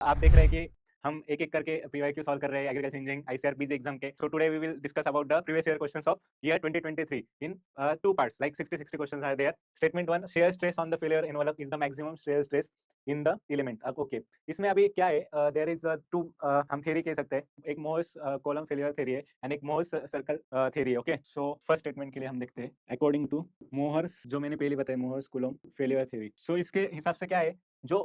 आप देख रहे हैं कि हम एक एक करके पीवाईक्यू सॉल्व कर रहे हैं एग्रीकल्चर इंजीनियरिंग आईसीआरबीजी एग्जाम के. So today we will discuss about the previous year questions of year 2023 in two parts, like 60 questions are there. Statement 1, shear stress on the failure envelope is the maximum shear stress in the element. Okay, इसमें अभी क्या है, there is two हम theory कह सकते हैं. एक Mohs column failure theory है and एक Mohs circle theory है. Okay, so first statement के लिए हम देखते हैं according to Mohs, जो मैंने पहले बताया Mohs column failure theory. So इसके हिसाब से क्या है, जो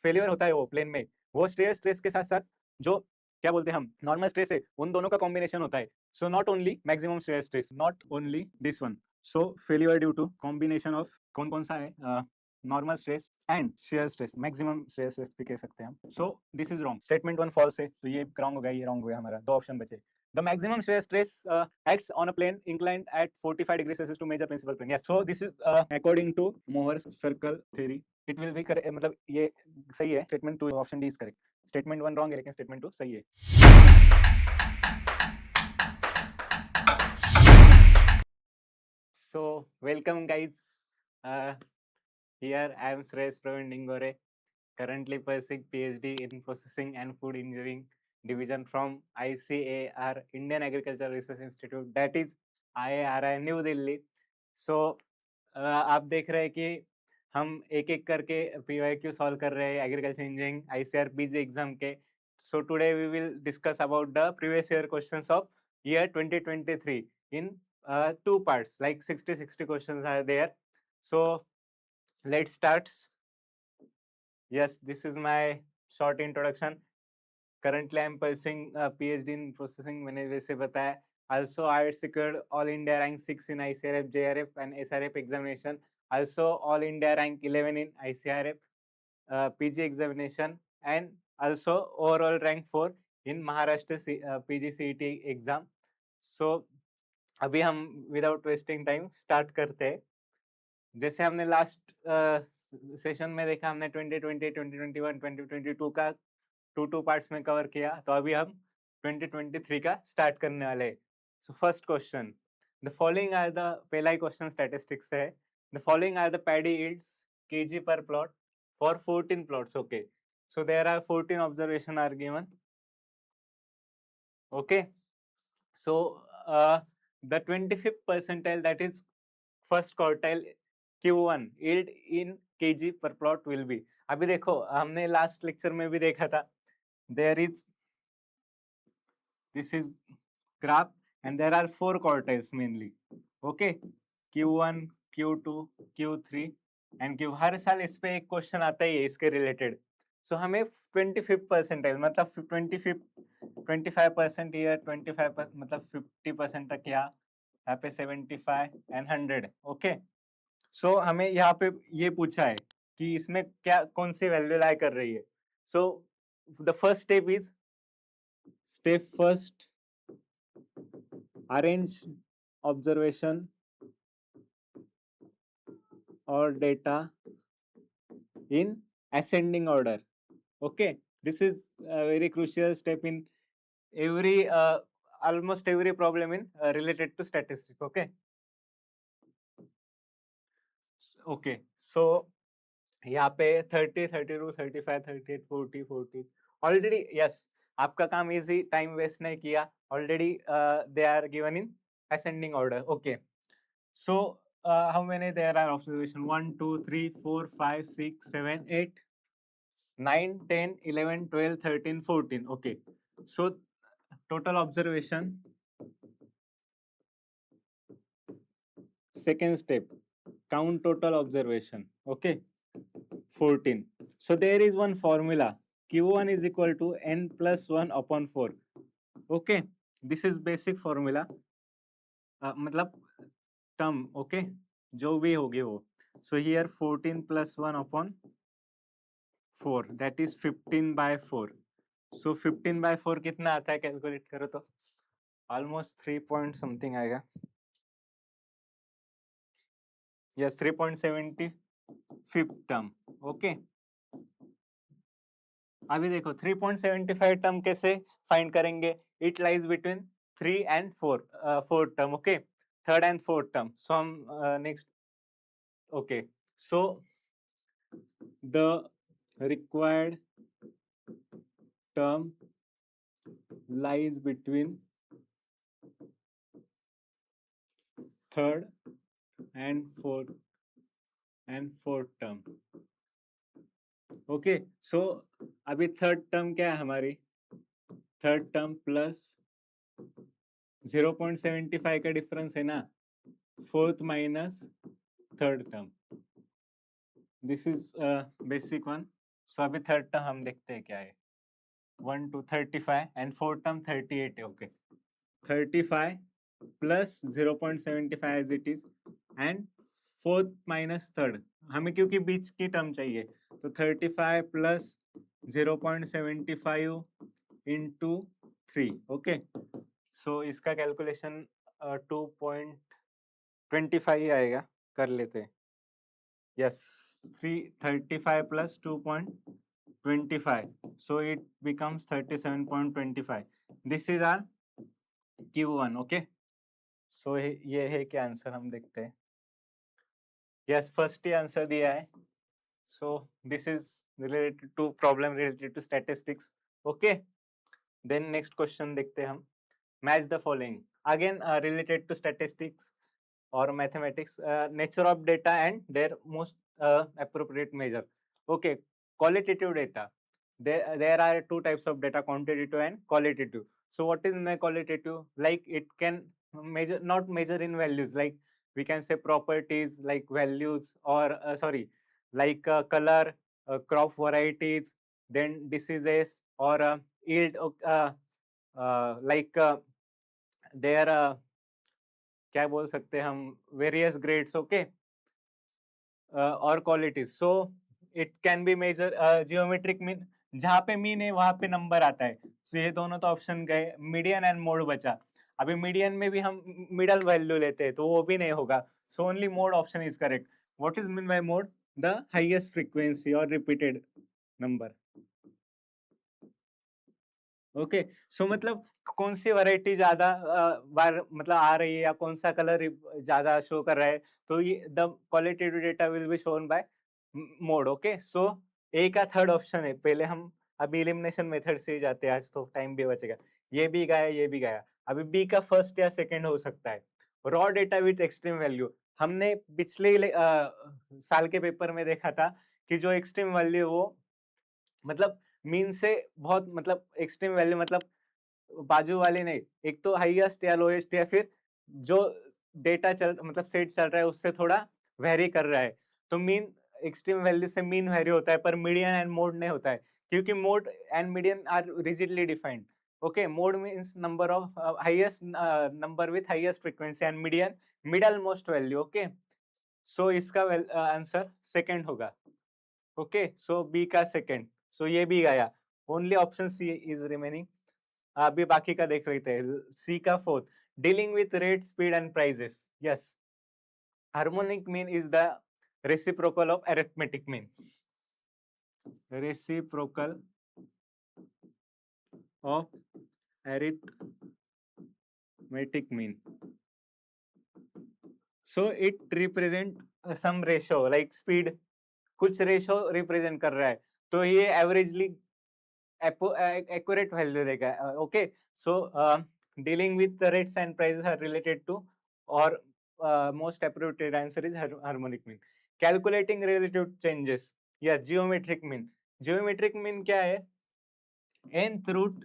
फेलियर होता है वो प्लेन में, वो स्ट्रेस स्ट्रेस के साथ साथ जो क्या बोलते हैं हम नॉर्मल स्ट्रेस है, उन दोनों का कॉम्बिनेशन होता है. So not only maximum stress stress, not only this one. So failure due to combination of कौन कौन सा है, normal stress and shear stress, maximum shear stress भी कह सकते हैं हम. So this is wrong. Statement 1 false है, तो ये रॉन्ग हो गया, ये रॉन्ग हो गया. हमारा दो ऑप्शन बचे. The maximum shear stress acts on a plane inclined at 45 degrees Celsius to major principal plane. Yes, so this is according to Mohr's circle theory. It will be correct, मतलब ये सही है. Statement 2 option D is correct. Statement 1 wrong है, लेकिन statement 2 सही है. So welcome guys. Here I am Suresh Praveen Dingore, currently pursuing PhD in Processing and Food Engineering Division from ICAR, Indian Agricultural Research Institute, that is IARI, new Delhi. So आप देख रहे हैं कि हम एक एक करके पीवाईक्यू सॉल्व कर रहे हैं एग्रीकल्चर इंजीनियरिंग आईसीआरबीजी एग्जाम के. So today we will discuss about the previous year questions of year 2023 in two parts, like 60 questions are there. So let's start. Yes, this is my short introduction. Currently I am pursuing a PhD in processing, मैंने वैसे बताया. Also I secured all India rank 6 in ICRF, JRF and SRF examination. Also all India rank 11 in ICRF PG examination, and also overall rank 4 in Maharashtra PG CET exam. So अभी हम without wasting time start करते हैं. जैसे हमने last session में देखा, हमने 2020, 2021, 2022 का टू पार्ट्स में कवर किया, तो अभी हम 2023 का स्टार्ट करने वाले हैं. So first question, the following are the, पहला ही क्वेश्चन स्टैटिस्टिक्स है. The following are the paddy yields KG per plot for 14 plots. Okay, so there are 14 observation are given. Okay, so the 25th percentile, that is first quartile Q1 yield in kg per plot will be. अभी देखो, हमने last lecture में भी देखा था, there is, this is graph and there are 4 quartiles mainly. Okay, Q1, Q2, Q3 and Q. हर साल इस पे एक क्वेश्चन आता ही है इसके रिलेटेड. सो हमें 25th percentile मतलब 25% ईयर, 25 मतलब 50% तक, यहाँ पे 75 एंड 100. ओके, सो हमें यहाँ पे ये पूछा है कि इसमें क्या कौन सी वैल्यू लाई कर रही है. So the first step is, step first, arrange observation और data in ascending order. Okay, this is a very crucial step in every almost every problem in related to statistics. Okay, okay, so यहाँ पे 30, 32, 35, 38, 40, 40 already. Yes, आपका काम easy, time waste नहीं किया. Already they are given in ascending order. Okay, so how many there are observation? 1, 2, 3, 4, 5, 6, 7, 8, 9, 10, 11, 12, 13, 14. Okay, so total observation, second step, count total observation. Okay, 14. So there is one formula, Q1 is equal to n plus 1 upon 4. Okay, this is basic formula, मतलब term. Okay, जो भी होगी वो. So here 14 plus 1 upon 4, that is 15 by 4. So 15 by 4 कितना आता है, calculate करो तो ऑलमोस्ट 3 पॉइंट समथिंग आएगा. Yes, 3.75 term. ओके, अभी देखो 3.75 टर्म कैसे फाइंड करेंगे. It lies between 3 and 4 term. Okay, third and fourth term. So हम next. Okay, so the required term lies between third and fourth term. Okay so अभी third term क्या है हमारी, third term plus 0.75 का difference है ना, fourth minus third term, this is basic one. So अभी third term हम देखते हैं क्या है, 1 to 35 एंड फोर्थ टर्म 38 है. Okay 35 plus 0.75 as it is and fourth minus third, हमें क्योंकि बीच की टर्म चाहिए तो 35 प्लस 0.75 इंटू 3. ओके सो इसका कैलकुलेशन 2.25 ही आएगा, कर लेते हैं. Yes 335 plus 2.25 so it becomes 37.25. this is our Q1. Okay so ये है क्या आंसर, हम देखते हैं. यस फर्स्ट ही आंसर दिया है. so this is related to problem related to statistics. okay then next question देखते हैं हम. match the following, again related to statistics or mathematics, nature of data and their most appropriate measure. okay qualitative data, there are two types of data, quantitative and qualitative. so what is my qualitative, like it can measure, not measure in values, like we can say properties like values or sorry like color, crop varieties, then diseases or yield, like their क्या बोल सकते हैं हम, various grades. Okay और qualities. So it can be measure geometric mean, जहाँ पे mean है वहां पे नंबर आता है. सो ये दोनों तो ऑप्शन गए, मीडियन एंड मोड बचा. अभी मीडियन में भी हम मिडल वैल्यू लेते हैं तो वो भी नहीं होगा. So only mode option is correct. What is mean by mode, the highest frequency और रिपीटेड नंबर. ओके सो मतलब कौन सी वैरायटी ज्यादा बार मतलब आ रही है या कौन सा कलर ज्यादा शो कर रहा है, तो ये the qualitative data will be shown by mode. Okay so A का थर्ड ऑप्शन है. पहले हम अभी एलिमिनेशन मेथड से ही जाते हैं, आज तो टाइम भी बचेगा. ये भी गया, ये भी गया. अभी बी का फर्स्ट या सेकंड हो सकता है. Raw data with extreme value, हमने पिछले साल के पेपर में देखा था कि जो एक्सट्रीम वैल्यू वो मतलब मीन से बहुत मतलब एक्सट्रीम वैल्यू मतलब बाजू वाले नहीं, एक तो हाईएस्ट या लोएस्ट या फिर जो डेटा चल मतलब सेट चल रहा है उससे थोड़ा वेरी कर रहा है. तो मीन एक्सट्रीम वैल्यू से मीन वेरी होता है पर मीडियन एंड मोड नहीं होता है, क्योंकि mode and median are rigidly defined. Okay mode means number of highest number with highest frequency and median middle most value. Okay so इसका answer second होगा. ओके सो बी का second. So ये भी गया, only option C is remaining. अभी बाकी का देख लेते हैं. सी का fourth, dealing with rate speed and prices. Yes harmonic mean is the reciprocal of arithmetic mean. Reciprocal of arithmetic mean. So it represent some ratio like speed, कुछ ratio represent कर रहा है, तो ये एवरेजली accurate value देगा. okay so dealing with the rates and prices are related to or most appropriate answer is harmonic mean. calculating relative changes, yeah geometric mean. geometric mean क्या है, nth root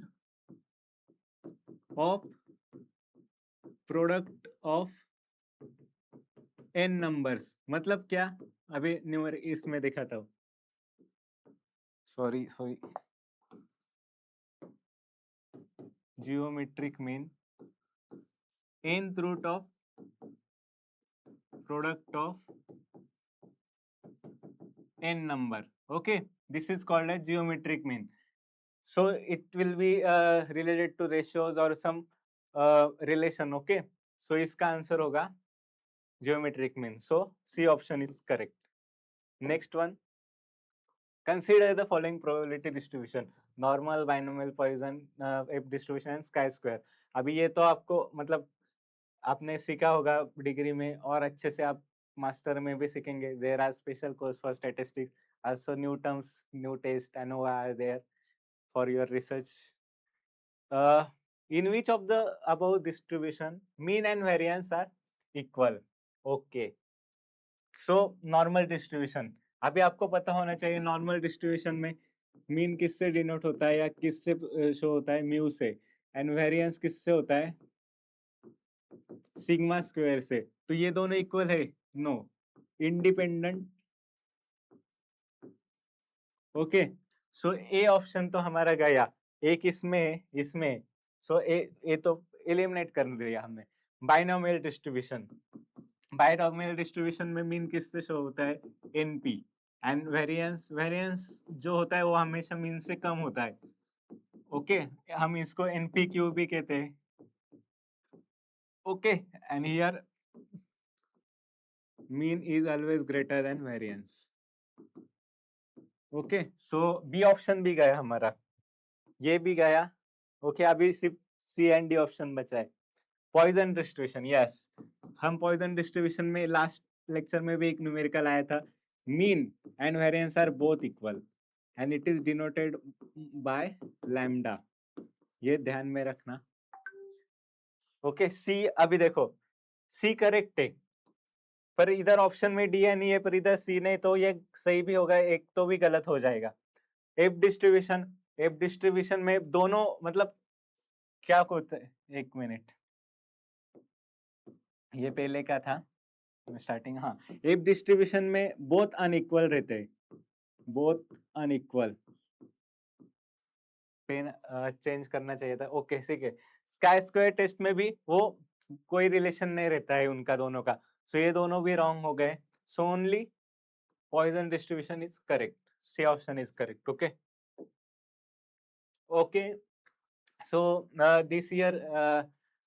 of product of n numbers. मतलब क्या, अभी न्यूमर इसमें दिखाता हूँ, sorry geometric mean nth root of product of n number. okay this is called as geometric mean. so it will be related to ratios or some relation. okay so इसका answer होगा geometric mean. so C option is correct. next one, consider the following probability distribution, normal, binomial, Poisson distribution and chi square. अभी ये तो आपको मतलब आपने सीखा होगा डिग्री में और अच्छे से आप मास्टर में भी सीखेंगे. There are special course for statistics, also new terms, new test, ANOVA are there. for your research. In which of the above distribution mean and variance are equal? Okay. So normal distribution, अभी आपको पता होना चाहिए normal distribution में mean किससे denote होता है या किससे शो होता है, म्यू से, एंड वेरिएंस किससे होता है, सिग्मा स्क्वायर से। तो ये दोनों इक्वल है? No, independent. Okay, so A option तो हमारा गया, एक इसमें इसमें, सो ए तो एलिमिनेट कर दिया हमने। बाइनोमियल डिस्ट्रीब्यूशन, बाइनोमियल डिस्ट्रीब्यूशन में मीन किससे शो होता है, एनपी, एंड वेरिएंस, वेरिएंस जो होता है वो हमेशा मीन से कम होता है। ओके, हम इसको एनपीक्यू भी कहते हैं। Okay, and here mean is always greater than variance. Okay, so B option भी गया हमारा, ये भी गया। ओके, अभी सिर्फ सी एंड डी ऑप्शन बचा है। पॉइजन डिस्ट्रीब्यूशन, यस, हम पॉइजन डिस्ट्रीब्यूशन में लास्ट लेक्चर में भी एक न्यूमेरिकल आया था, mean and variance are both equal and it is denoted by lambda, ये ध्यान में रखना। ओके, सी, अभी देखो सी करेक्ट है, पर इधर ऑप्शन में डी नहीं है, पर इधर सी नहीं, तो ये सही भी होगा, एक तो भी गलत हो जाएगा। एफ डिस्ट्रीब्यूशन, एफ डिस्ट्रीब्यूशन में दोनों मतलब क्या होता है, एक मिनट, ये पहले का था स्टार्टिंग, हाँ, एफ डिस्ट्रीब्यूशन में बोथ अनइक्वल रहते हैं, बोथ अनइक्वल, पेन चेंज करना चाहिए था। ओके, ठीक है, स्काई स्क्वायर टेस्ट में भी वो कोई रिलेशन नहीं रहता है उनका दोनों का, सो ये दोनों भी रॉन्ग हो गए, so only Poisson distribution is correct, C option is correct. Okay, okay, so this year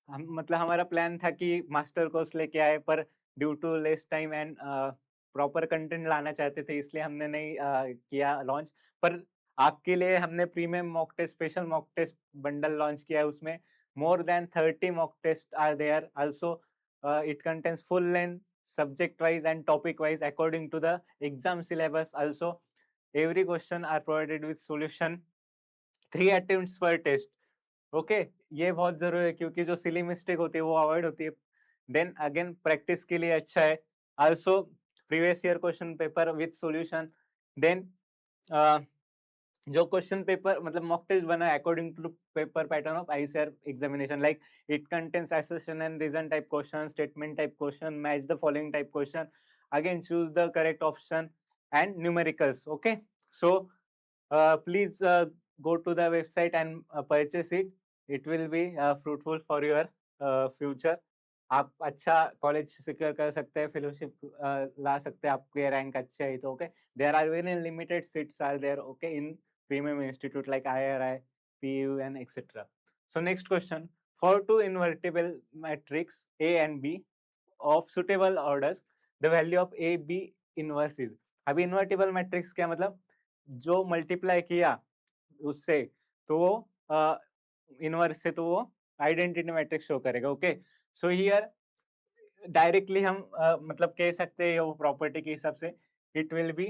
हम मतलब हमारा प्लान था कि मास्टर कोर्स लेके आए, पर due to less time and proper content लाना चाहते थे, इसलिए हमने नहीं किया लॉन्च। पर आपके लिए हमने premium mock test, special mock test bundle launch किया है, उसमें more than 30 mock test are there also, it contains full length subject wise and topic wise according to the exam syllabus. Also every question are provided with solution, 3 attempts per test. Okay, ये बहुत जरूरी है क्योंकि जो silly mistake होती है वो avoid होती है, देन अगेन प्रैक्टिस के लिए अच्छा है। Also previous year question paper with solution, then जो क्वेश्चन पेपर मतलब मॉक टेस्ट बना है according to paper pattern of ICR examination, like it contains assertion and reason type question, statement type question, match the following type question, again choose the correct option and numericals. Okay, so please go to the website and purchase it, it will be fruitful for your future. आप अच्छा college secure कर सकते हैं, fellowship ला सकते हैं, आपके rank अच्छे है तो। Okay, there are very limited seats are there, okay, in premium institute like IRI, PU and etc. So next question, for two invertible matrix A and B of suitable orders, the value of A B inverse is। अभी invertible matrix क्या मतलब, जो multiply किया उससे तो वो inverse से तो वो आइडेंटिटी मैट्रिक्स शो करेगा। ओके, सो हियर डायरेक्टली हम मतलब कह सकते हैं वो प्रॉपर्टी के हिसाब से इट विल बी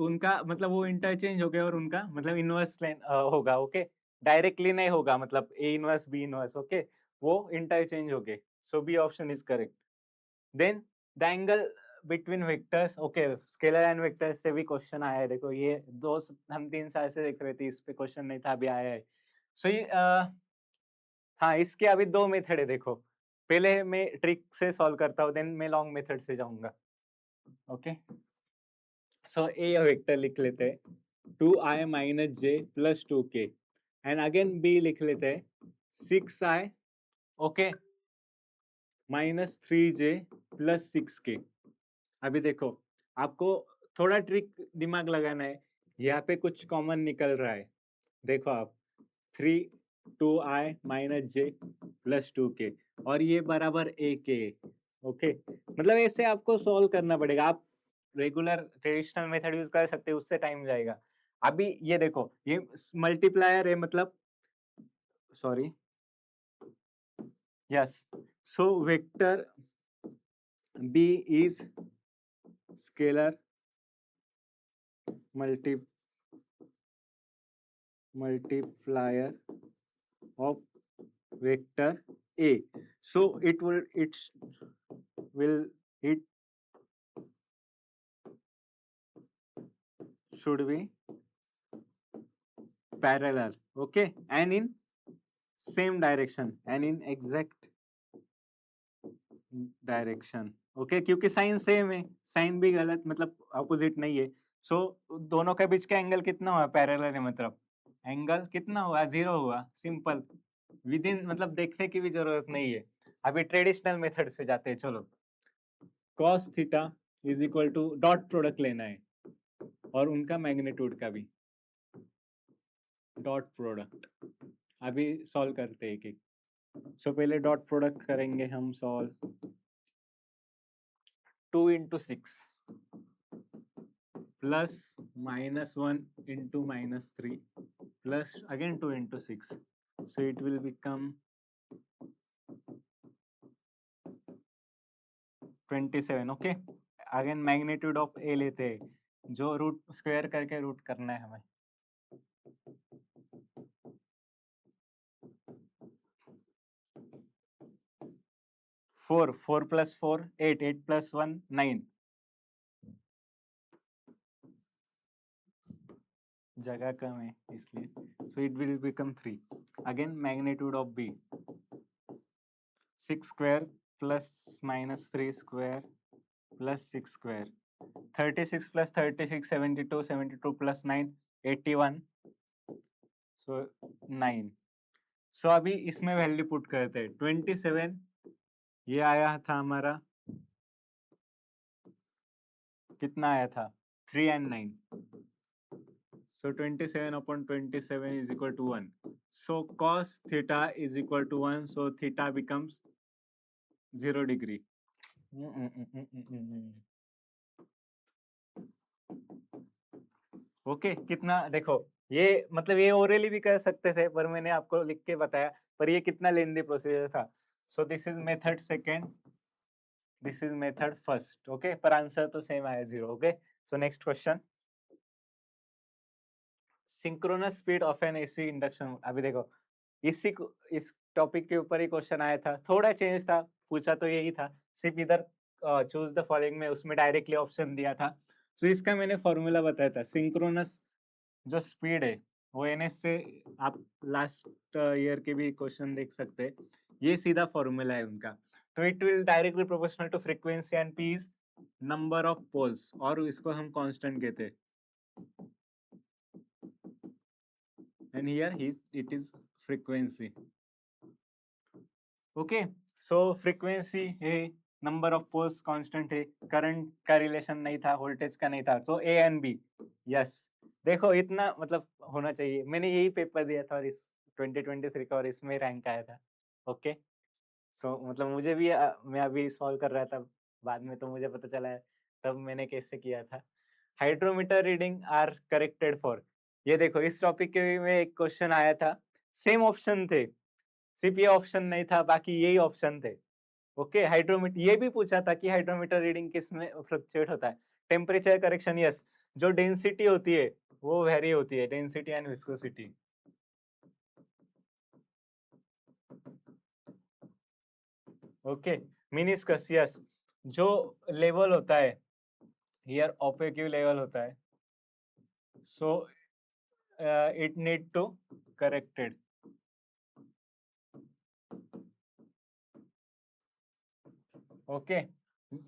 उनका मतलब वो इंटरचेंज हो गया और उनका मतलब इनवर्स होगा। ओके, डायरेक्टली नहीं होगा, मतलब A inverse B inverse, okay, वो इंटरचेंज हो गए, so B option is correct. Then the angle between vectors, okay, scalar and vectors से भी क्वेश्चन आया है, देखो ये दो हम 3 साल से देख रहे थे, इस पे क्वेश्चन नहीं था, अभी आया है। सो ये हाँ, इसके अभी 2 मेथड है, देखो पहले मैं ट्रिक से सॉल्व करता हूँ, देन मैं लॉन्ग मेथड से जाऊंगा। ओके, सो ए वेक्टर लिख लेते हैं 2i minus J plus 2k, and again B लिख लेते हैं 6i, okay, minus 3j plus 6k। अभी देखो आपको थोड़ा ट्रिक दिमाग लगाना है, यहाँ पे कुछ कॉमन निकल रहा है, देखो आप 2i minus J plus 2k और ये बराबर ak। ओके, मतलब ऐसे आपको सॉल्व करना पड़ेगा, आप रेगुलर ट्रेडिशनल मेथड यूज कर सकते हैं, उससे टाइम जाएगा। अभी ये देखो ये मल्टीप्लायर है, मतलब sorry, yes, so vector b is scalar multiplier of vector A. So it should be parallel, okay, and in same direction and in exact direction, okay, क्योंकि साइन सेम है, साइन भी गलत मतलब अपोजिट नहीं है, सो दोनों के बीच का एंगल कितना हुआ, पैरेलल है, मतलब एंगल कितना हुआ, 0 हुआ, सिंपल, विद इन, मतलब देखने की भी जरूरत नहीं है। अभी ट्रेडिशनल मेथड से जाते हैं, चलो, cos theta is equal to dot product लेना है और उनका मैग्नीट्यूड का भी डॉट प्रोडक्ट। अभी सॉल्व करते हैं एक एक। सो पहले डॉट प्रोडक्ट करेंगे हम, solve 2 into 6 plus -1 into -3 plus again 2 into 6, so it will become 27, okay, again magnitude of a लेते हैं, जो रूट स्क्वायर करके रूट करना है हमें, फोर प्लस 4 8, 8 प्लस 1 9, जगह कम है इसलिए, so it will become 3, again magnitude of b 6 square plus -3 square plus 6 square, 36 plus 36 72, 72 plus 9 81, so 9। सो अभी इसमें वैल्यू पुट करते हैं, 27 ये आया था हमारा, कितना आया था, 3 and 9, so 27 upon 27 is equal to 1, so cos theta is equal to 1, so theta becomes 0 degree। Okay, कितना देखो, ये मतलब ये ओरली भी कर सकते थे, पर मैंने आपको लिख के बताया, पर ये कितना लेंदी प्रोसीजर था। सो this is method second, this is method first, okay, पर आंसर तो सेम आया 0, okay. So next question, synchronous speed of N AC induction. अभी देखो, इस टॉपिक के ऊपर ही क्वेश्चन आया था, थोड़ा चेंज था, पूछा तो यही था, सिर्फ इधर चूज द फॉलोइंग में उसमें डायरेक्टली ऑप्शन दिया था। सो इसका मैंने फॉर्मूला बताया था, सिंक्रोनस जो स्पीड है वो एनएस से, आप लास्ट ईयर के भी क्वेश्चन देख सकते हैं, ये सीधा फॉर्मूला है उनका, तो it will directly proportional to frequency and P is number of poles, और इसको हम कांस्टेंट कहते हैं, and here it is frequency, okay. So frequency है, नंबर ऑफ पोल्स कांस्टेंट है, करंट का रिलेशन नहीं था, वोल्टेज का नहीं था, तो ए एंड बी, यस। देखो इतना मतलब होना चाहिए, मैंने यही पेपर दिया था और इस 2023 का, और इसमें रैंक आया था, ओके। सो मतलब मुझे भी मैं अभी सॉल्व कर रहा था, बाद में तो मुझे पता चला है तब मैंने कैसे किया था। Hydrometer reading are corrected for, ये देखो इस टॉपिक के में एक क्वेश्चन आया था, सेम ऑप्शन थे, सिर्फ ये ऑप्शन नहीं था, बाकी यही ऑप्शन थे, ओके। हाइड्रोमीटर, ये भी पूछा था कि हाइड्रोमीटर रीडिंग किस में फ्लक्चुएट होता है, टेम्परेचर करेक्शन, यस, जो डेंसिटी होती है वो वेरी होती है, density and viscosity, okay. Meniscus, yes, जो लेवल होता है, हियर ऑपेक्यू लेवल होता है, so it need to corrected, okay,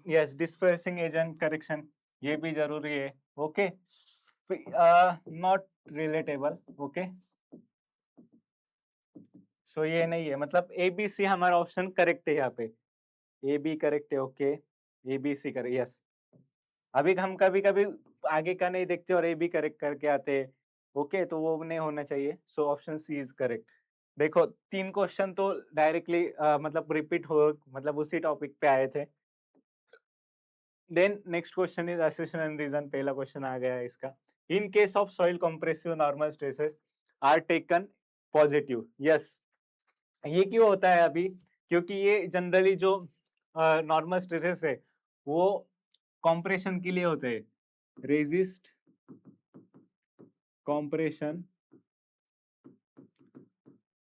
yes, dispersing agent correction, ये भी जरूरी है, okay, not relatable, okay. So ये नहीं है, मतलब ए बी सी हमारा ऑप्शन करेक्ट है, यहाँ पे ए बी करेक्ट है, okay, A B C correct, yes. अभी हम कभी कभी आगे का नहीं देखते और ए बी करेक्ट करके आते हैं, ओके, तो वो नहीं होना चाहिए, so option C is correct. देखो 3 क्वेश्चन तो डायरेक्टली मतलब रिपीट हो, मतलब उसी टॉपिक पे आए थे। Then next question is assertion and reason, पहला क्वेश्चन आ गया है इसका, in case of soil compressive normal stresses are taken positive, yes. ये क्यों होता है अभी, क्योंकि ये जनरली जो नॉर्मल स्ट्रेसेस है वो कॉम्प्रेशन के लिए होते हैं, resist compression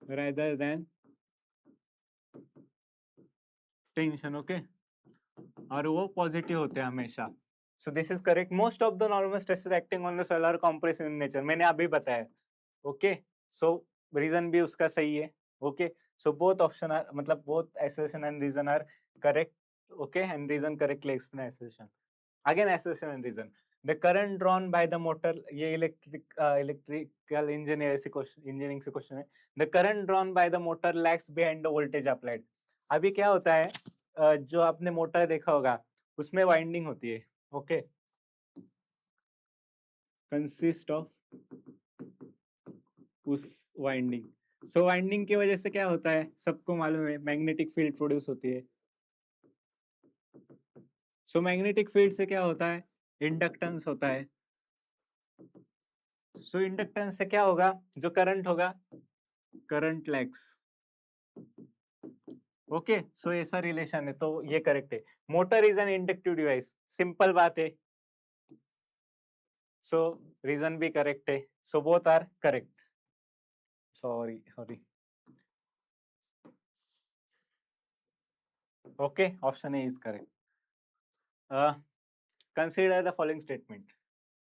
rather than tension. Okay, और वो पॉजिटिव होते हैं हमेशा. So this is correct. Most of the normal stresses acting on the soil are compressive in nature. मैंने अभी बताया. ओके, सो रीजन भी उसका सही है. Okay, so both option are मतलब both association and reason are correct. Okay, and reason correctly explain association. Again association and reason. The current drawn by the motor, ये electrical engineer से question, engineering से question है. The current drawn by the motor lags behind the voltage applied. अभी क्या होता है, जो आपने मोटर देखा होगा उसमें वाइंडिंग होती है. ओके, कंसिस्ट ऑफ उस वाइंडिंग. सो वाइंडिंग की वजह से क्या होता है, सबको मालूम है, मैग्नेटिक फील्ड प्रोड्यूस होती है. सो मैग्नेटिक फील्ड से क्या होता है, इंडक्टेंस होता है. सो इंडक्टेंस से क्या होगा, जो करंट होगा, करंट लैग्स. ओके, सो ऐसा रिलेशन है, तो ये करेक्ट है. Motor is an inductive device, simple बात है. सो रीजन भी करेक्ट है. So both are correct. Sorry. Okay, option A is correct. Consider the following statement.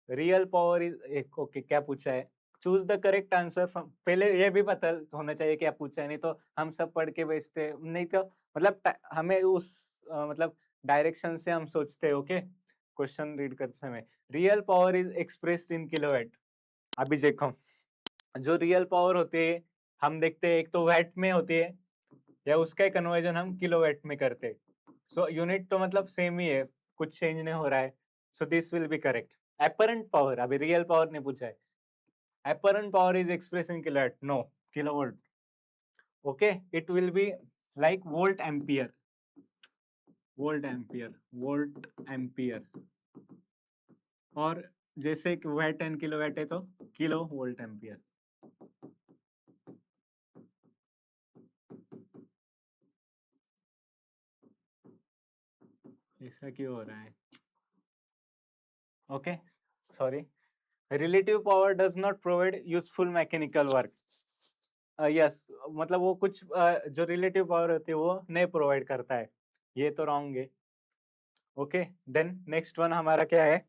Real power is okay, क्या पूछा है, choose the correct answer from. पहले ये भी पता होना चाहिए क्या पूछा है, नहीं तो हम सब पढ़ के बेचते, नहीं तो मतलब हमें उस मतलब डायरेक्शन से हम सोचते हैं. ओके, क्वेश्चन रीड करते समय. Real power is expressed in kilowatt. अभी देखो, जो रियल पावर होती है हम देखते हैं, एक तो वैट में होती है, या उसका कन्वर्जन हम किलोवाट में करते हैं. सो यूनिट तो मतलब सेम ही है, कुछ चेंज नहीं हो रहा है. So this will be correct. apparent power, अभी रियल पावर ने पूछा है. apparent power is expressed in kilowatt, no, kilovolt. Okay, it will be like volt ampere. और जैसे वैट एंड किलोवाट है तो किलो वोल्ट एम्पियर. ऐसा क्यों हो रहा है. Okay, sorry. Relative power does not provide useful mechanical work. Yes, मतलब वो कुछ जो रिलेटिव पावर होती है वो नहीं प्रोवाइड करता है. ये तो रॉन्ग है. ओके, देन नेक्स्ट वन हमारा क्या है,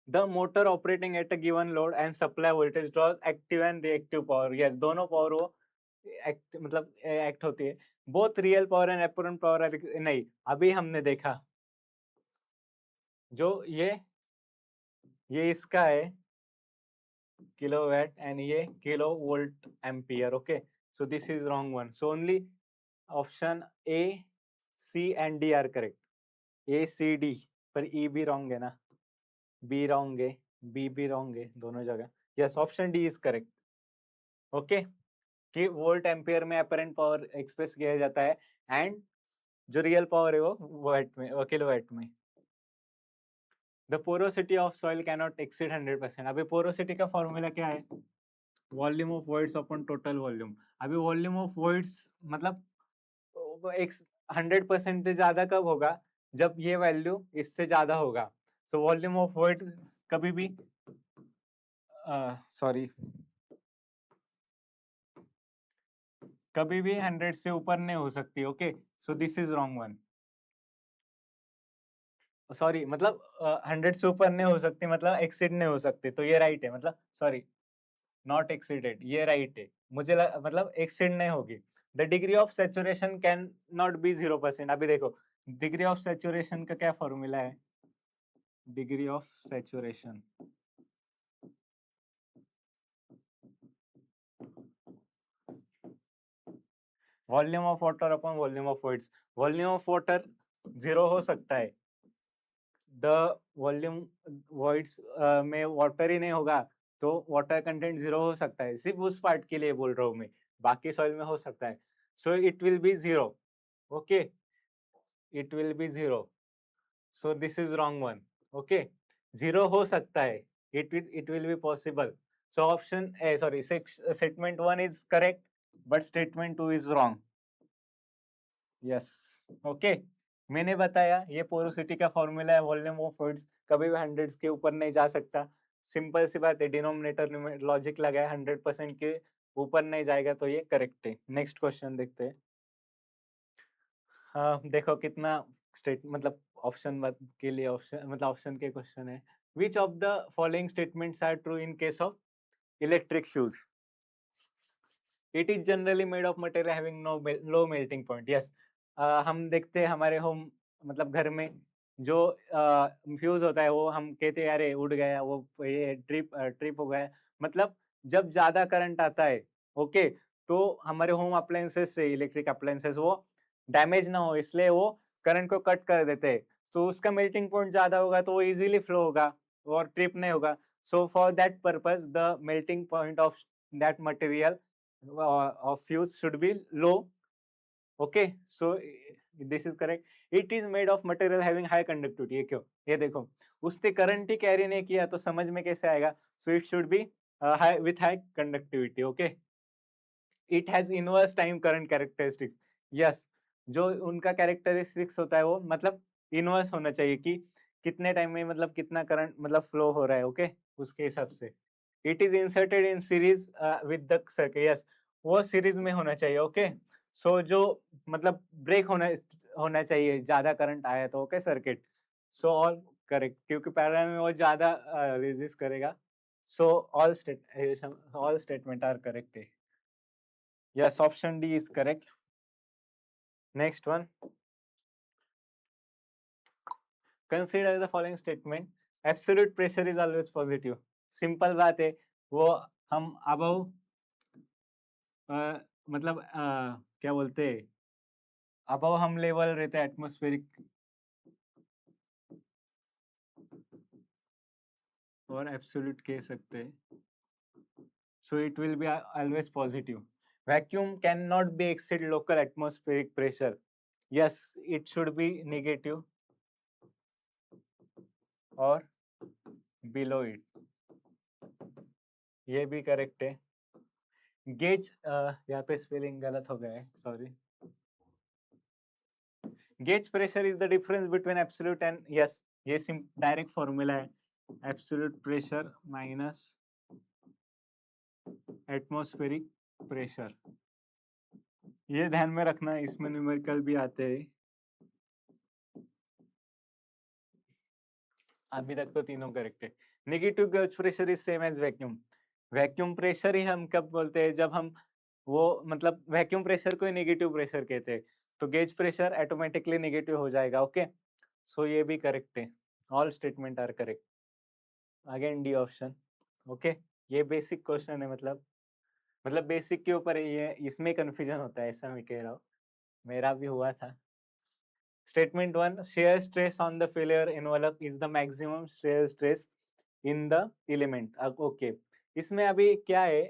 the motor operating at a given load and supply voltage draws active and reactive power. Yes, दोनों पावर वो एक्ट मतलब एक्ट होती है. Both real power and apparent power नहीं, अभी हमने देखा जो ये इसका है किलोवाट एंड ये kilo volt ampere. Okay, so this is wrong one. So only option A, C and D are correct. A C D, पर ई भी रॉन्ग है ना, बी रॉन्ग है, बी भी रॉन्ग है, दोनों जगह. Yes, option D is correct. Okay, कि वोल्ट एम्पियर में अपरेंट पावर एक्सप्रेस किया जाता है, एंड जो रियल पावर है वो वाट में, किलोवाट में. The porosity of soil cannot exceed 100%. अभी पोरोसिटी का फॉर्मूला क्या है, volume of voids upon total volume. अभी वॉल्यूम ऑफ वॉइड्स मतलब एक 100% से ज्यादा कब होगा, जब ये वैल्यू इससे ज्यादा होगा. सो वॉल्यूम ऑफ वॉइड कभी भी सॉरी कभी भी 100 से ऊपर नहीं हो सकती. Okay, so this is wrong one. Sorry, मतलब 100 से ऊपर नहीं हो सकती, मतलब एक्सीड नहीं हो सकती, तो ये राइट है. मतलब सॉरी, नॉट एक्सीडेड, ये राइट है. मुझे मतलब एक्सीड नहीं होगी. The degree of saturation can not be 0%. अभी देखो, डिग्री ऑफ सैचुरेशन का क्या फॉर्मूला है, degree of saturation volume of water upon volume of voids. Volume of water 0 हो सकता है, द वॉल्यूम वॉइड्स में वाटर ही नहीं होगा, तो वाटर कंटेंट 0 हो सकता है. सिर्फ उस पार्ट के लिए बोल रहा हूँ मैं, बाकी सॉइल में हो सकता है. So it will B 0. Okay, it will B 0. So this is wrong one. Okay, 0 हो सकता है, it will be possible. So option A, sorry, statement 1 is correct, but statement 2 is wrong. Yes, okay, मैंने बताया ये porosity का formula है. Volume of fluids कभी भी 100 के ऊपर नहीं जा सकता. सिंपल सी बात है, डिनोमिनेटर लॉजिक लगाया, 100% के ऊपर नहीं जाएगा तो ये करेक्ट है। नेक्स्ट क्वेश्चन देखते हैं। देखो कितना स्टेट मतलब ऑप्शन के लिए ऑप्शन मतलब ऑप्शन के क्वेश्चन है। Which of the following statements are true in case of electric fuse? It is generally made of material having no low melting point. Yes, हम देखते हैं हमारे होम मतलब घर में जो फ्यूज होता है वो हम कहते हैं अरे उड़ गया, वो ये ट्रिप हो गया। मतलब जब ज्यादा करंट आता है, ओके, तो हमारे होम अप्लायंसेस से इलेक्ट्रिक अप्लायंसेस वो डैमेज ना हो इसलिए वो करंट को कट कर देते हैं। तो उसका मेल्टिंग पॉइंट ज्यादा होगा तो वो इजीली फ्लो होगा और ट्रिप नहीं होगा। So for that purpose the melting point of that material of fuse should be low. Okay, so this is correct. It is made of material having high conductivity. ये क्यों? ये देखो उसने current ही carry नहीं किया तो समझ में कैसे आएगा? So it should be high with high conductivity. Okay, it has inverse time current characteristics. Yes, जो उनका कैरेक्टरिस्टिक्स होता है वो मतलब इनवर्स होना चाहिए कि कितने टाइम में मतलब कितना करंट मतलब फ्लो हो रहा है। ओके, उसके हिसाब से it is inserted in series with the circuit. Yes, वो सीरीज में होना चाहिए। ओके, सो जो मतलब ब्रेक होना चाहिए ज्यादा करंट आया तो। Okay circuit, so all correct क्योंकि पैरेलल में वो ज्यादा रेजिस्ट करेगा। So all statement are correct. Yes, option D is correct. Next one. Consider the following statement. Absolute pressure is always positive. Simple बात है, वो हम above मतलब क्या बोलते हैं, above हम लेवल रहते हैं एटमॉस्फेरिक और एब्सोल्यूट कह सकते हैं। So it will be always positive. Vacuum cannot be exceed local atmospheric pressure. Yes, it should be negative or below it. ये भी करेक्ट है। गेज यहाँ पे स्पेलिंग गलत हो गया है, sorry. Gauge pressure is the difference between absolute and, yes, ये डायरेक्ट फॉर्मूला है। Absolute pressure minus atmospheric pressure. ये ध्यान में रखना, इसमें न्यूमेरिकल भी आते हैं। अभी तक तो तीनों करेक्ट है। Negative gauge pressure is same as vacuum. Vacuum pressure ही हम कब बोलते हैं, जब हम वो मतलब वैक्यूम प्रेशर को ही नेगेटिव प्रेशर कहते हैं, तो गेज प्रेशर ऑटोमेटिकली नेगेटिव हो जाएगा। ओके, सो ये भी करेक्ट है। All statement are correct. Again D option. Okay, ये बेसिक क्वेश्चन है, मतलब बेसिक के ऊपर ये इसमें कंफ्यूजन होता है, ऐसा मैं कह रहा हूँ, मेरा भी हुआ था। Statement 1, shear stress on the failure envelope is the maximum shear stress in the element. Okay, इसमें अभी क्या है,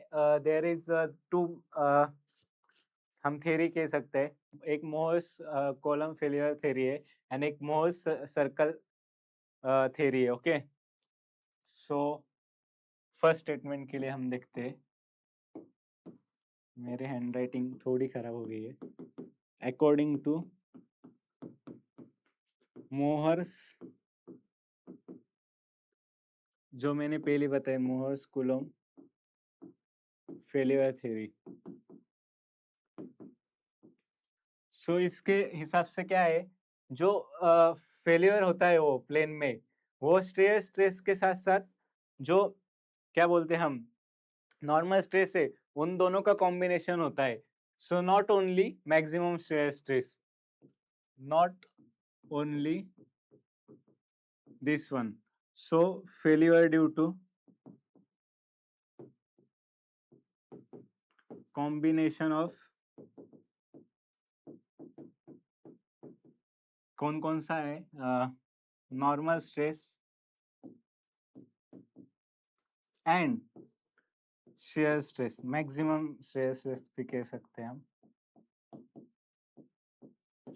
there is two हम थ्योरी कह सकते हैं, एक मोहर्स कॉलम फेलियर थ्योरी है एंड एक मोहर्स सर्कल थ्योरी है। ओके, सो फर्स्ट स्टेटमेंट के लिए हम देखते हैं। मेरे हैंडराइटिंग थोड़ी खराब हो गई है। अकॉर्डिंग टू मोहर्स, जो मैंने पहले बताया, मोहर्स कूलम फेलियर थ्योरी। सो इसके हिसाब से क्या है, जो फेलियर होता है वो प्लेन में, वो स्ट्रेस के साथ साथ जो क्या बोलते हैं हम नॉर्मल स्ट्रेस है, उन दोनों का कॉम्बिनेशन होता है। So not only maximum stress, not only this one. So failure due to combination of कौन कौन सा है, normal stress and shear stress, maximum shear stress भी कह सकते हैं हम।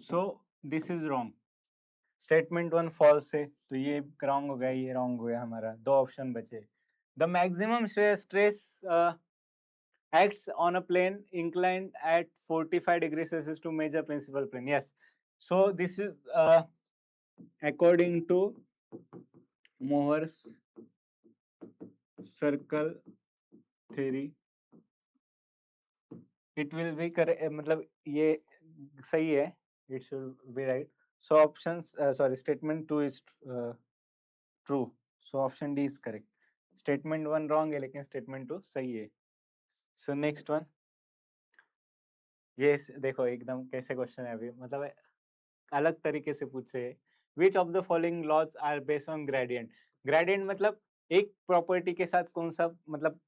So this is wrong. Statement 1 false है, तो ये रॉन्ग हो गया, ये रॉन्ग हो गया, हमारा दो ऑप्शन बचे। The maximum shear stress acts on a plane inclined at 45 degrees Celsius to major principal plane. Yes, so this is according to Mohr's circle theory. It will B correct, मतलब ये सही है, it should B right. So option, sorry, statement 2 is true. So option D is correct. Statement 1 wrong है लेकिन statement 2 सही है. सो next one, ये देखो एकदम कैसे क्वेश्चन है अभी, मतलब अलग तरीके से पूछे. Which of the following laws are based on gradient. Gradient मतलब एक प्रॉपर्टी के साथ कौन सा, मतलब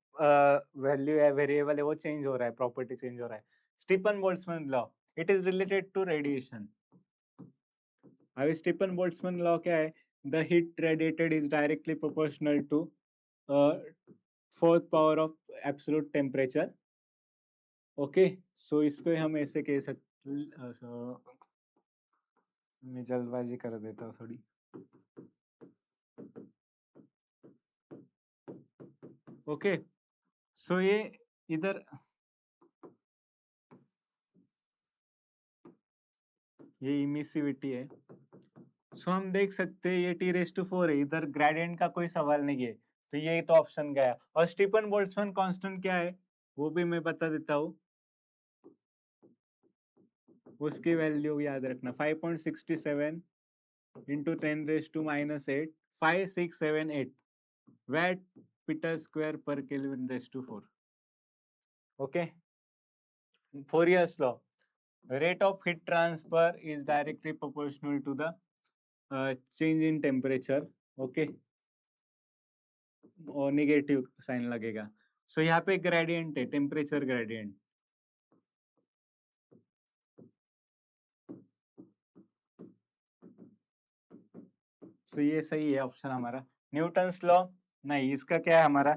वैल्यू है, वेरिएबल है, वो चेंज हो रहा है, प्रॉपर्टी चेंज हो रहा है. Stefan Boltzmann law, it is related to radiation. अभी स्टीफन बोल्ट्जमैन लॉ क्या है? The heat radiated is directly proportional to fourth power of absolute temperature. Okay, so इसको हम ऐसे कह सकते, मैं जल्दबाजी कर देता हूँ थोड़ी. ओके, सो ये इधर ये इमिसिविटी है. सो हम देख सकते हैं ये T⁴ है, इधर ग्रेडियंट का कोई सवाल नहीं है, तो ये तो ऑप्शन गया. और स्टीफन बोल्ट्जमैन कांस्टेंट क्या है वो भी मैं बता देता हूँ, उसकी वैल्यू याद रखना 5.67 into 10⁻⁸ 5678 watt metre square per kelvin raise to 4. Okay, Fourier's law, rate of heat transfer is directly proportional to the change in temperature. Okay, और नेगेटिव साइन लगेगा. सो यहाँ पे ग्रेडियंट है, टेम्परेचर ग्रेडियंट. सो ये सही है ऑप्शन हमारा. न्यूटन्स लॉ नहीं, इसका क्या है हमारा,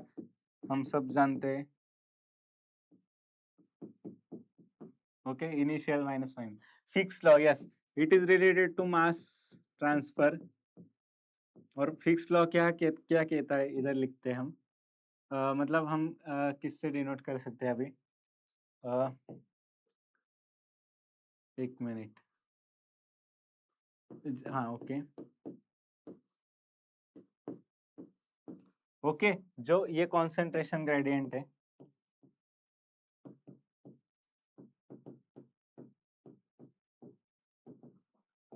हम सब जानते हैं. Okay, initial minus final. Fick's law, yes, it is related to mass transfer. और फिक्स लॉ क्या कहता है, इधर लिखते हैं हम. मतलब हम किससे डिनोट कर सकते हैं अभी, एक मिनट. हाँ, ओके ओके, जो ये कॉन्सेंट्रेशन ग्रेडियंट है,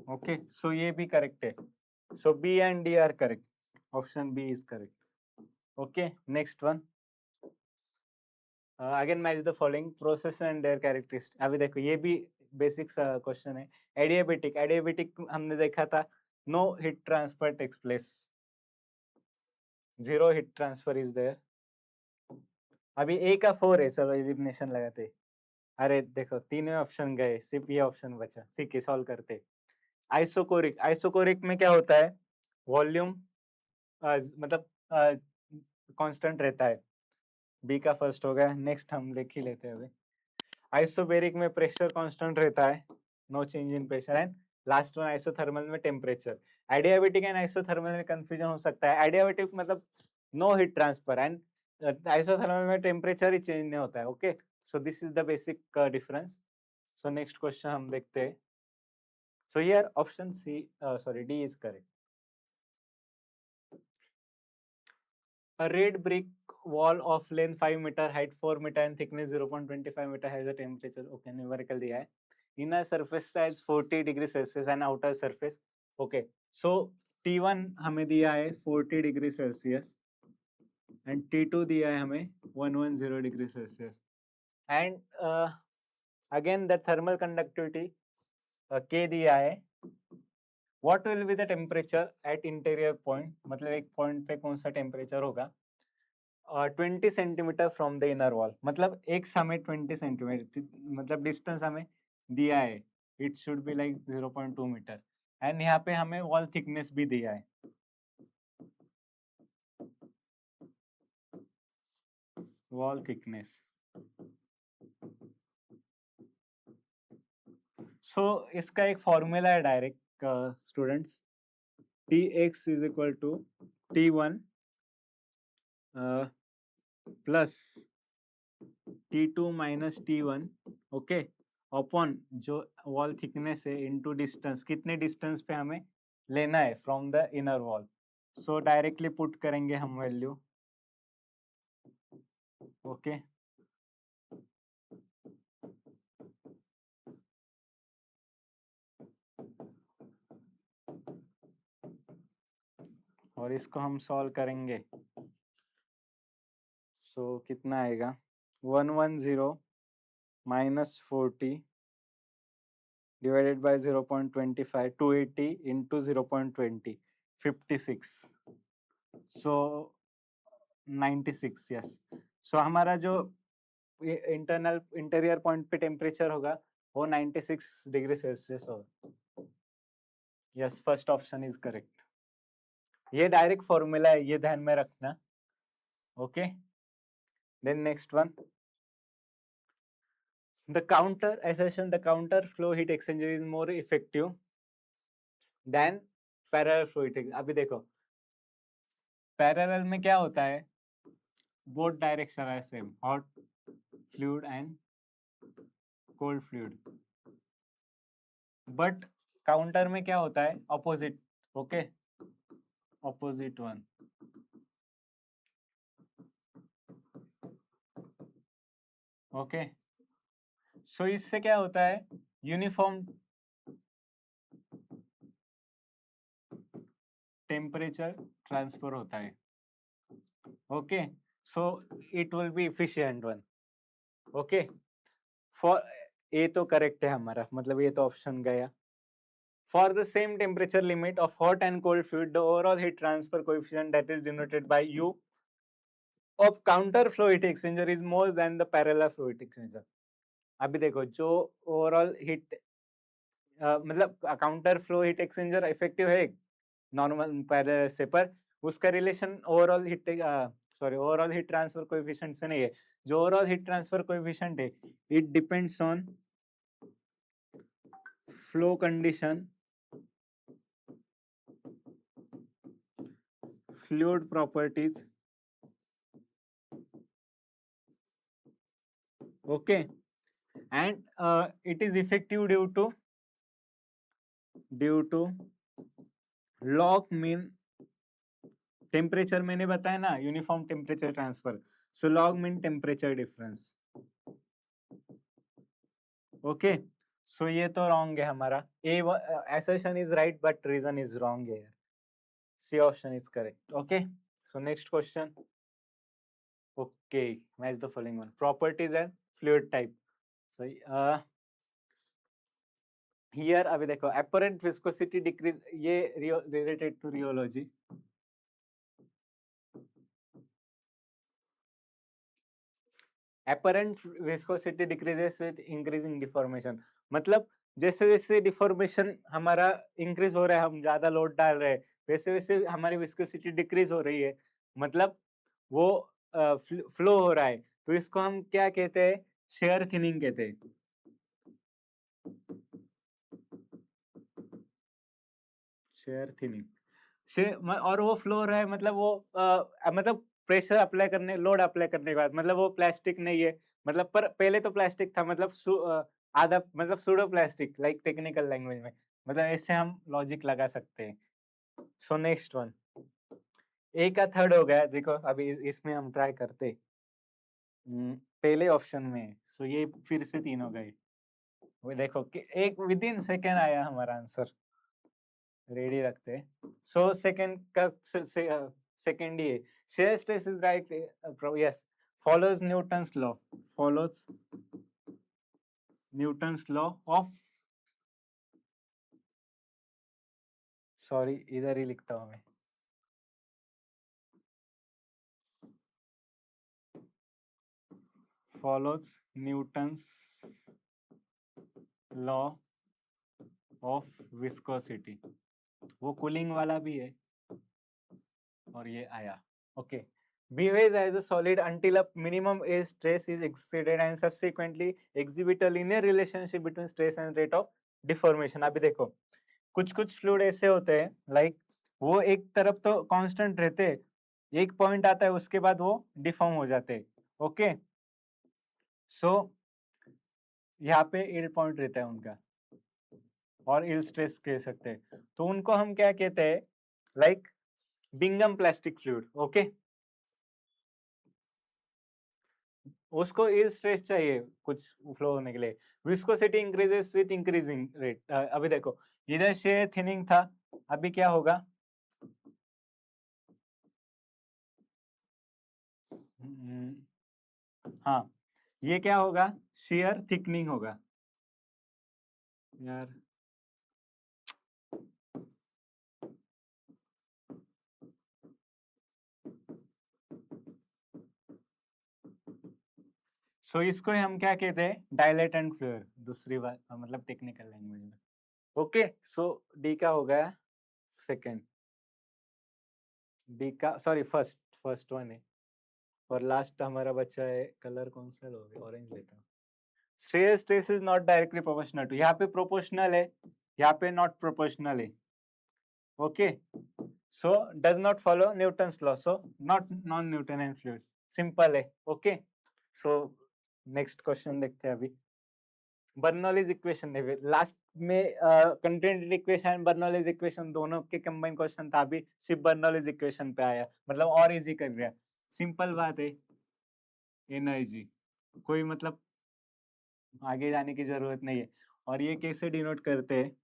ओके, सो ये भी करेक्ट है. So B and D are correct. Option B is correct. Okay, next one, again match the following process and their characteristic. अभी देखो ये भी बेसिक क्वेश्चन है. एडियाबेटिक, एडियाबेटिक हमने देखा था, no heat transfer takes place, zero heat transfer is there. अभी A का 4 है, चलो एलिमिनेशन लगाते. अरे देखो तीनों ऑप्शन गए, सिर्फ ये ऑप्शन बचा. ठीक है, सॉल्व करते. आइसोकोरिक, आइसोकोरिक में क्या होता है, वॉल्यूम मतलब कांस्टेंट रहता है. बी का फर्स्ट हो गया. नेक्स्ट हम देख ही लेते हैं अभी. आइसोबेरिक में प्रेशर कांस्टेंट रहता है, no change in pressure. And last one isothermal में टेम्परेचर. एडियाबेटिक एंड आइसोथर्मल में कंफ्यूजन हो सकता है. एडियाबेटिक मतलब no heat transfer, and isothermal में टेम्परेचर ही चेंज नहीं होता है. Okay, so this is the basic difference. So next question हम देखते हैं. So here option C, sorry, D is correct. A red brick wall of length 5 meter, height 4 meter and thickness 0.25 meter has a temperature, okay, numerical दिया है. Inner surface has 40 degree Celsius and outer surface, okay. So T1 हमें दिया है 40 degree Celsius and T2 दिया है हमें 110 degree Celsius. And again the thermal conductivity K दिया है. What will be the temperature at interior point, मतलब एक पॉइंट पे कौन सा टेम्परेचर होगा. 20 centimetre from the inner wall, मतलब एक समय 20 सेंटीमीटर, मतलब डिस्टेंस हमें दिया है, it should be like 0.2 metre. And यहाँ पे हमें वॉल थिकनेस भी दिया है, वॉल थिकनेस. सो इसका एक फॉर्मूला है direct students. Tx is equal to T1 plus T2 minus T1, okay, upon जो वॉल थिकनेस है इनटू डिस्टेंस, कितने डिस्टेंस पे हमें लेना है from the inner wall. So directly put करेंगे हम वैल्यू, ओके. और इसको हम सॉल्व करेंगे। सो कितना आएगा 110 minus 40 divided by 0.25, 280 into 0.20, 56. So 96, yes. So हमारा जो इंटरनल इंटीरियर पॉइंट पे टेम्परेचर होगा वो 96 डिग्री सेल्सियस होगा। Yes, first option is correct. ये डायरेक्ट फॉर्मूला है, ये ध्यान में रखना। Okay, then next one, the counter assertion, the counter flow heat exchanger is more effective than parallel flow heat exchanger। अभी देखो पैरेलल में क्या होता है, बोथ डायरेक्शन है same, hot fluid and cold fluid, but counter में क्या होता है, opposite. Okay, opposite one. Okay, so इससे क्या होता है, यूनिफॉर्म टेम्परेचर ट्रांसफर होता है। Okay, so it will be efficient one. Okay, for A तो करेक्ट है हमारा, मतलब ये तो ऑप्शन गया। For the same temperature limit of hot and cold fluid the overall heat transfer coefficient that is denoted bye you of counter flow heat exchanger is more than the parallel flow heat exchanger. अभी देखो जो overall heat मतलब counter flow heat exchanger effective है normal parallel से, पर उसका relation overall heat transfer coefficient से नहीं है। जो ओवरऑल हीट ट्रांसफर कोएफिशिएंट है it depends on flow condition, fluid properties, okay, and it is effective due to log mean temperature, मैंने बताया ना यूनिफॉर्म टेम्परेचर ट्रांसफर, सो log mean temperature difference. Okay, so ये तो रॉन्ग है हमारा, A assertion is right but reason is wrong here, C option is correct. Okay, so next question. Okay, match the following one, properties and fluid type. So here अभी देखो apparent viscosity decrease, ये related to rheology. apparent viscosity decreases with increasing deformation, मतलब जैसे जैसे deformation हमारा increase हो रहा है, हम ज्यादा लोड डाल रहे हैं, वैसे वैसे हमारी विस्कोसिटी डिक्रीज हो रही है, मतलब वो फ्लो हो रहा है। तो इसको हम क्या कहते हैं, शेयर थिनिंग कहते हैं। शेयर थिनिंग, और वो फ्लो हो रहा है, मतलब वो मतलब प्रेशर अप्लाई करने, लोड अप्लाई करने के बाद, मतलब वो प्लास्टिक नहीं है, मतलब पर पहले तो प्लास्टिक था, मतलब आधा, मतलब pseudo plastic, like technical language में, मतलब ऐसे हम लॉजिक लगा सकते हैं। सो नेक्स्ट वन, ए का थर्ड हो गया, देखो अभी इसमें हम ट्राई करते, पहले ऑप्शन में, सो ये फिर से 3 हो गए। वो देखो कि एक विद इन सेकेंड आया हमारा आंसर, रेडी रखते। सो सेकंड का सेकंड ही है, shear stress is right, yes, follows Newton's law of, sorry इधर ही लिखता हूं मैं, follows Newton's law of viscosity, वो कूलिंग वाला भी है, और ये आया। Okay, behaves as a solid until a minimum is stress is exceeded and subsequently exhibit a linear relationship between stress and rate of deformation। अभी देखो कुछ कुछ फ्लूइड ऐसे होते हैं, लाइक वो एक तरफ तो कांस्टेंट रहते, एक पॉइंट आता है उसके बाद वो डिफॉर्म हो जाते। ओके, सो यहाँ पे इल्ड पॉइंट रहता है उनका, और इल्ड स्ट्रेस कह सकते हैं, तो उनको हम क्या कहते हैं, like Bingham plastic fluid. Okay, उसको इल्ड स्ट्रेस चाहिए कुछ फ्लो होने के लिए, viscosity increases with increasing rate. अभी देखो इधर शेयर थिनिंग था, अभी क्या होगा, हाँ, ये क्या होगा, shear थिकनिंग होगा यार। सो इसको हम क्या कहते हैं, डायलेटेंट फ्लूइड, दूसरी बात मतलब टेक्निकल लैंग्वेज में। ओके, सो डी का हो गया सेकेंड, डी का सॉरी फर्स्ट, फर्स्ट वन है। और लास्ट हमारा बच्चा है, कलर कौन सा लोगे, ऑरेंज लेता हूँ। Shear stress is not directly proportional to, यहाँ पे प्रोपोर्शनल है, यहाँ पे नॉट प्रोपोर्शनल है। Okay, so does not follow Newton's law, so not non Newton fluid, simple है। ओके, सो नेक्स्ट क्वेश्चन देखते हैं अभी। बर्नौलीज इक्वेशन देखिए, लास्ट में कंटेंट इक्वेशन बर्नौलीज इक्वेशन दोनों के कंबाइन क्वेश्चन था, अभी सिर्फ बर्नौलीज इक्वेशन पे आया, मतलब और इजी कर दिया। सिंपल बात है, एनर्जी कोई मतलब आगे जाने की जरूरत नहीं है। और ये कैसे डिनोट करते हैं,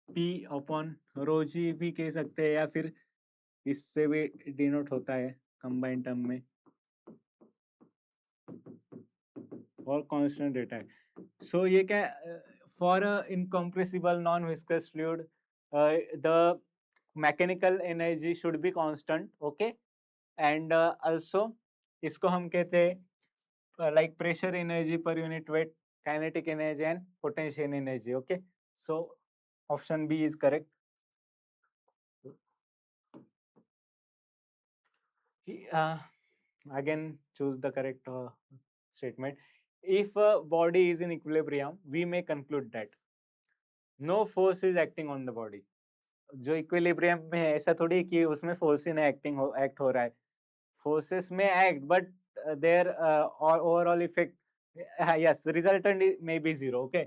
P अपॉन रो जी भी कह सकते हैं, या फिर इससे भी डिनोट होता है कंबाइन टर्म में, और कांस्टेंट डेटा है। सो ये क्या, for incompressible non viscous fluid the mechanical energy should be constant. Okay, and also इसको हम कहते हैं like pressure energy per unit weight, kinetic energy and potential energy. Okay, so option B is correct. Again choose the correct statement. If a body is in equilibrium, we may conclude that no force is acting on the body. जो equilibrium में है, ऐसा थोड़ी कि उसमें force ही नहीं act हो रहा है, फोर्सेस में act, but their overall effect, yes, resultant may be zero. Okay,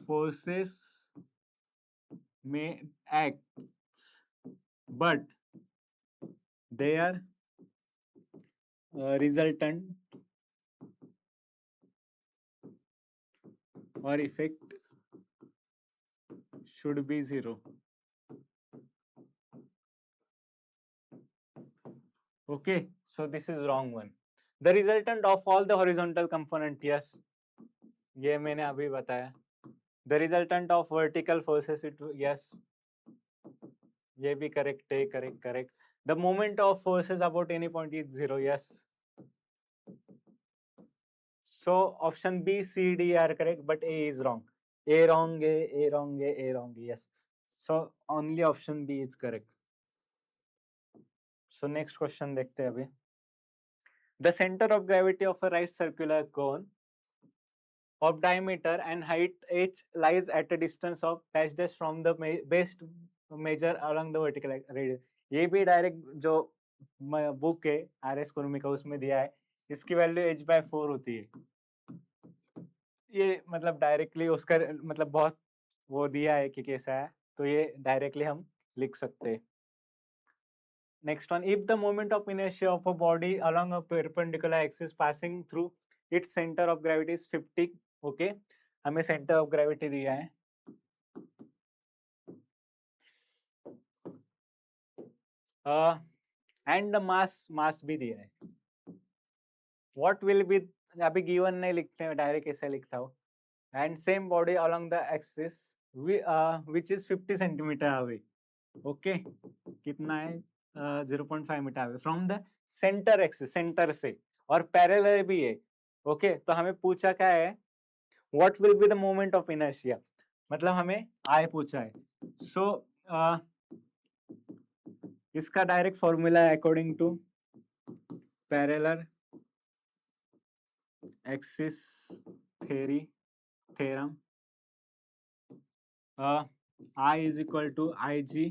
forces may act, but their resultant or effect should be zero. Okay, so this is wrong one. The resultant of all the horizontal component, yes, ये मैंने अभी बताया. The resultant of vertical forces, it, yes, ये भी correct है, correct. The moment of forces about any point is zero, yes. So option B, C, D are correct, but A is wrong. A wrong, A wrong, yes. So only option B is correct. So next question देखते हैं अभी. The center of gravity of a right circular cone of diameter and height h lies at a distance of dash dash from the base measure along the vertical radius. ये भी direct जो book है RS Kurmi का उसमें दिया है, इसकी value h/4 होती है. ये मतलब डायरेक्टली उसका मतलब बहुत वो दिया है कि कैसा है, तो ये डायरेक्टली हम लिख सकते हैं. Next one, if the moment of inertia of a body along a perpendicular axis passing through its center of gravity is 50, okay, हमें center of gravity दिया है. And the mass भी दिया है. What will be, अभी given नहीं लिखते हैं, डायरेक्ट ऐसे लिखता हूँ. And same body along the axis which is 50 centimeter away. Okay, कितना है, 0.5 metre away from the centre axis, centre से, और पैरेलल भी है. ओके, तो हमें पूछा क्या है, what will be the moment of inertia, मतलब हमें आई पूछा है. सो इसका डायरेक्ट फॉर्मूला है according to parallel axis theorem, I is equal to I G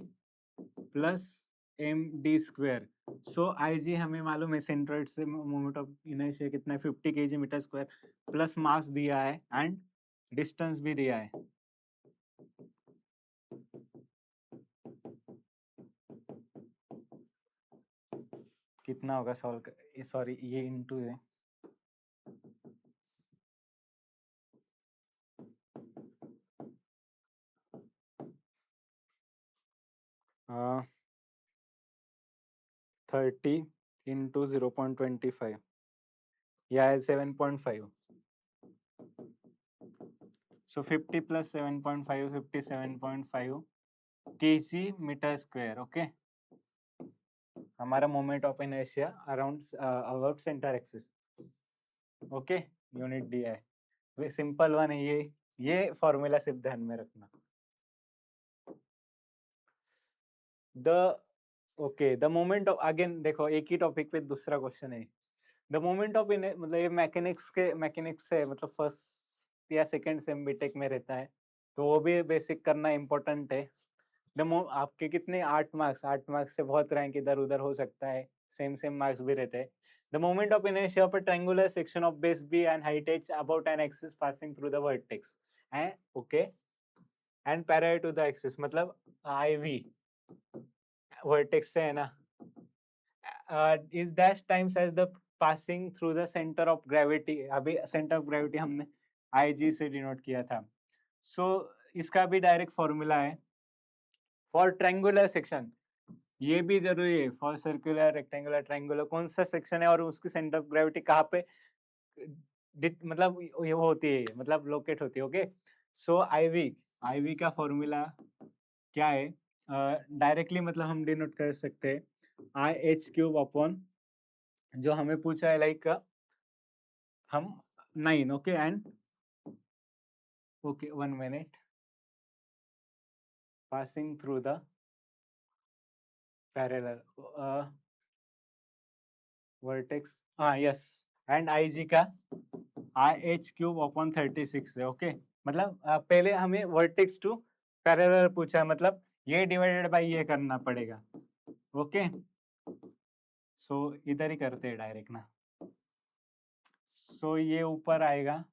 plus M D square. So I G हमें मालूम है, सेंट्रोइड से मोमेंट ऑफ इनर्शिया कितना है, 50 kg metre square, plus mass दिया है एंड डिस्टेंस भी दिया है. कितना होगा सॉल्व कर, सॉरी ये इनटू है. हाँ 30 into 0.25, yeah, 7.5. So 50 plus 7.5, 57.5 kg meter square. Okay, हमारा moment of inertia around about centre axis. Okay, unit दिया है, सिंपल वन है ये फॉर्मूला सिर्फ ध्यान में रखना. The okay, the moment of, again देखो एक ही टॉपिक पे दूसरा क्वेश्चन है. द मोमेंट ऑफ मतलब ये मैकेनिक्स से मतलब फर्स्ट या सेकंड सेम बीटेक में रहता है, तो वो भी बेसिक करना इम्पोर्टेंट है. आपके कितने 8 मार्क्स से बहुत रैंक इधर उधर हो सकता है, सेम मार्क्स भी रहते हैं. The moment of inertia of a triangular section of base B and height h about an axis passing through the vertex है. Okay, and parallel to the axis मतलब IV वर्टेक्स से है ना, is dash times as the passing through the centre of gravity. अभी centre of gravity हमने IG से denote किया था. सो इसका भी डायरेक्ट फॉर्मूला है फॉर ट्रायंगुलर सेक्शन. ये भी जरूरी है फॉर सर्कुलर, रेक्टेंगुलर, ट्रायंगुलर कौन सा सेक्शन है और उसकी सेंटर ऑफ ग्रेविटी कहाँ पे मतलब ये होती है, मतलब लोकेट होती है. ओके, सो IV का फॉर्मूला क्या है, डायरेक्टली मतलब हम डिनोट कर सकते हैं IH³ अपॉन जो हमें पूछा है लाइक हम 9. Okay, and okay 1 minute, passing through the parallel vertex, हाँ यस, एंड IG का IH³ अपॉन 36 है. ओके, मतलब पहले हमें वर्टेक्स टू पैरेलल पूछा है, मतलब ये डिवाइडेड बाय ये करना पड़ेगा. ओके, सो इधर ही करते हैं डायरेक्ट ना. सो ये ऊपर आएगा,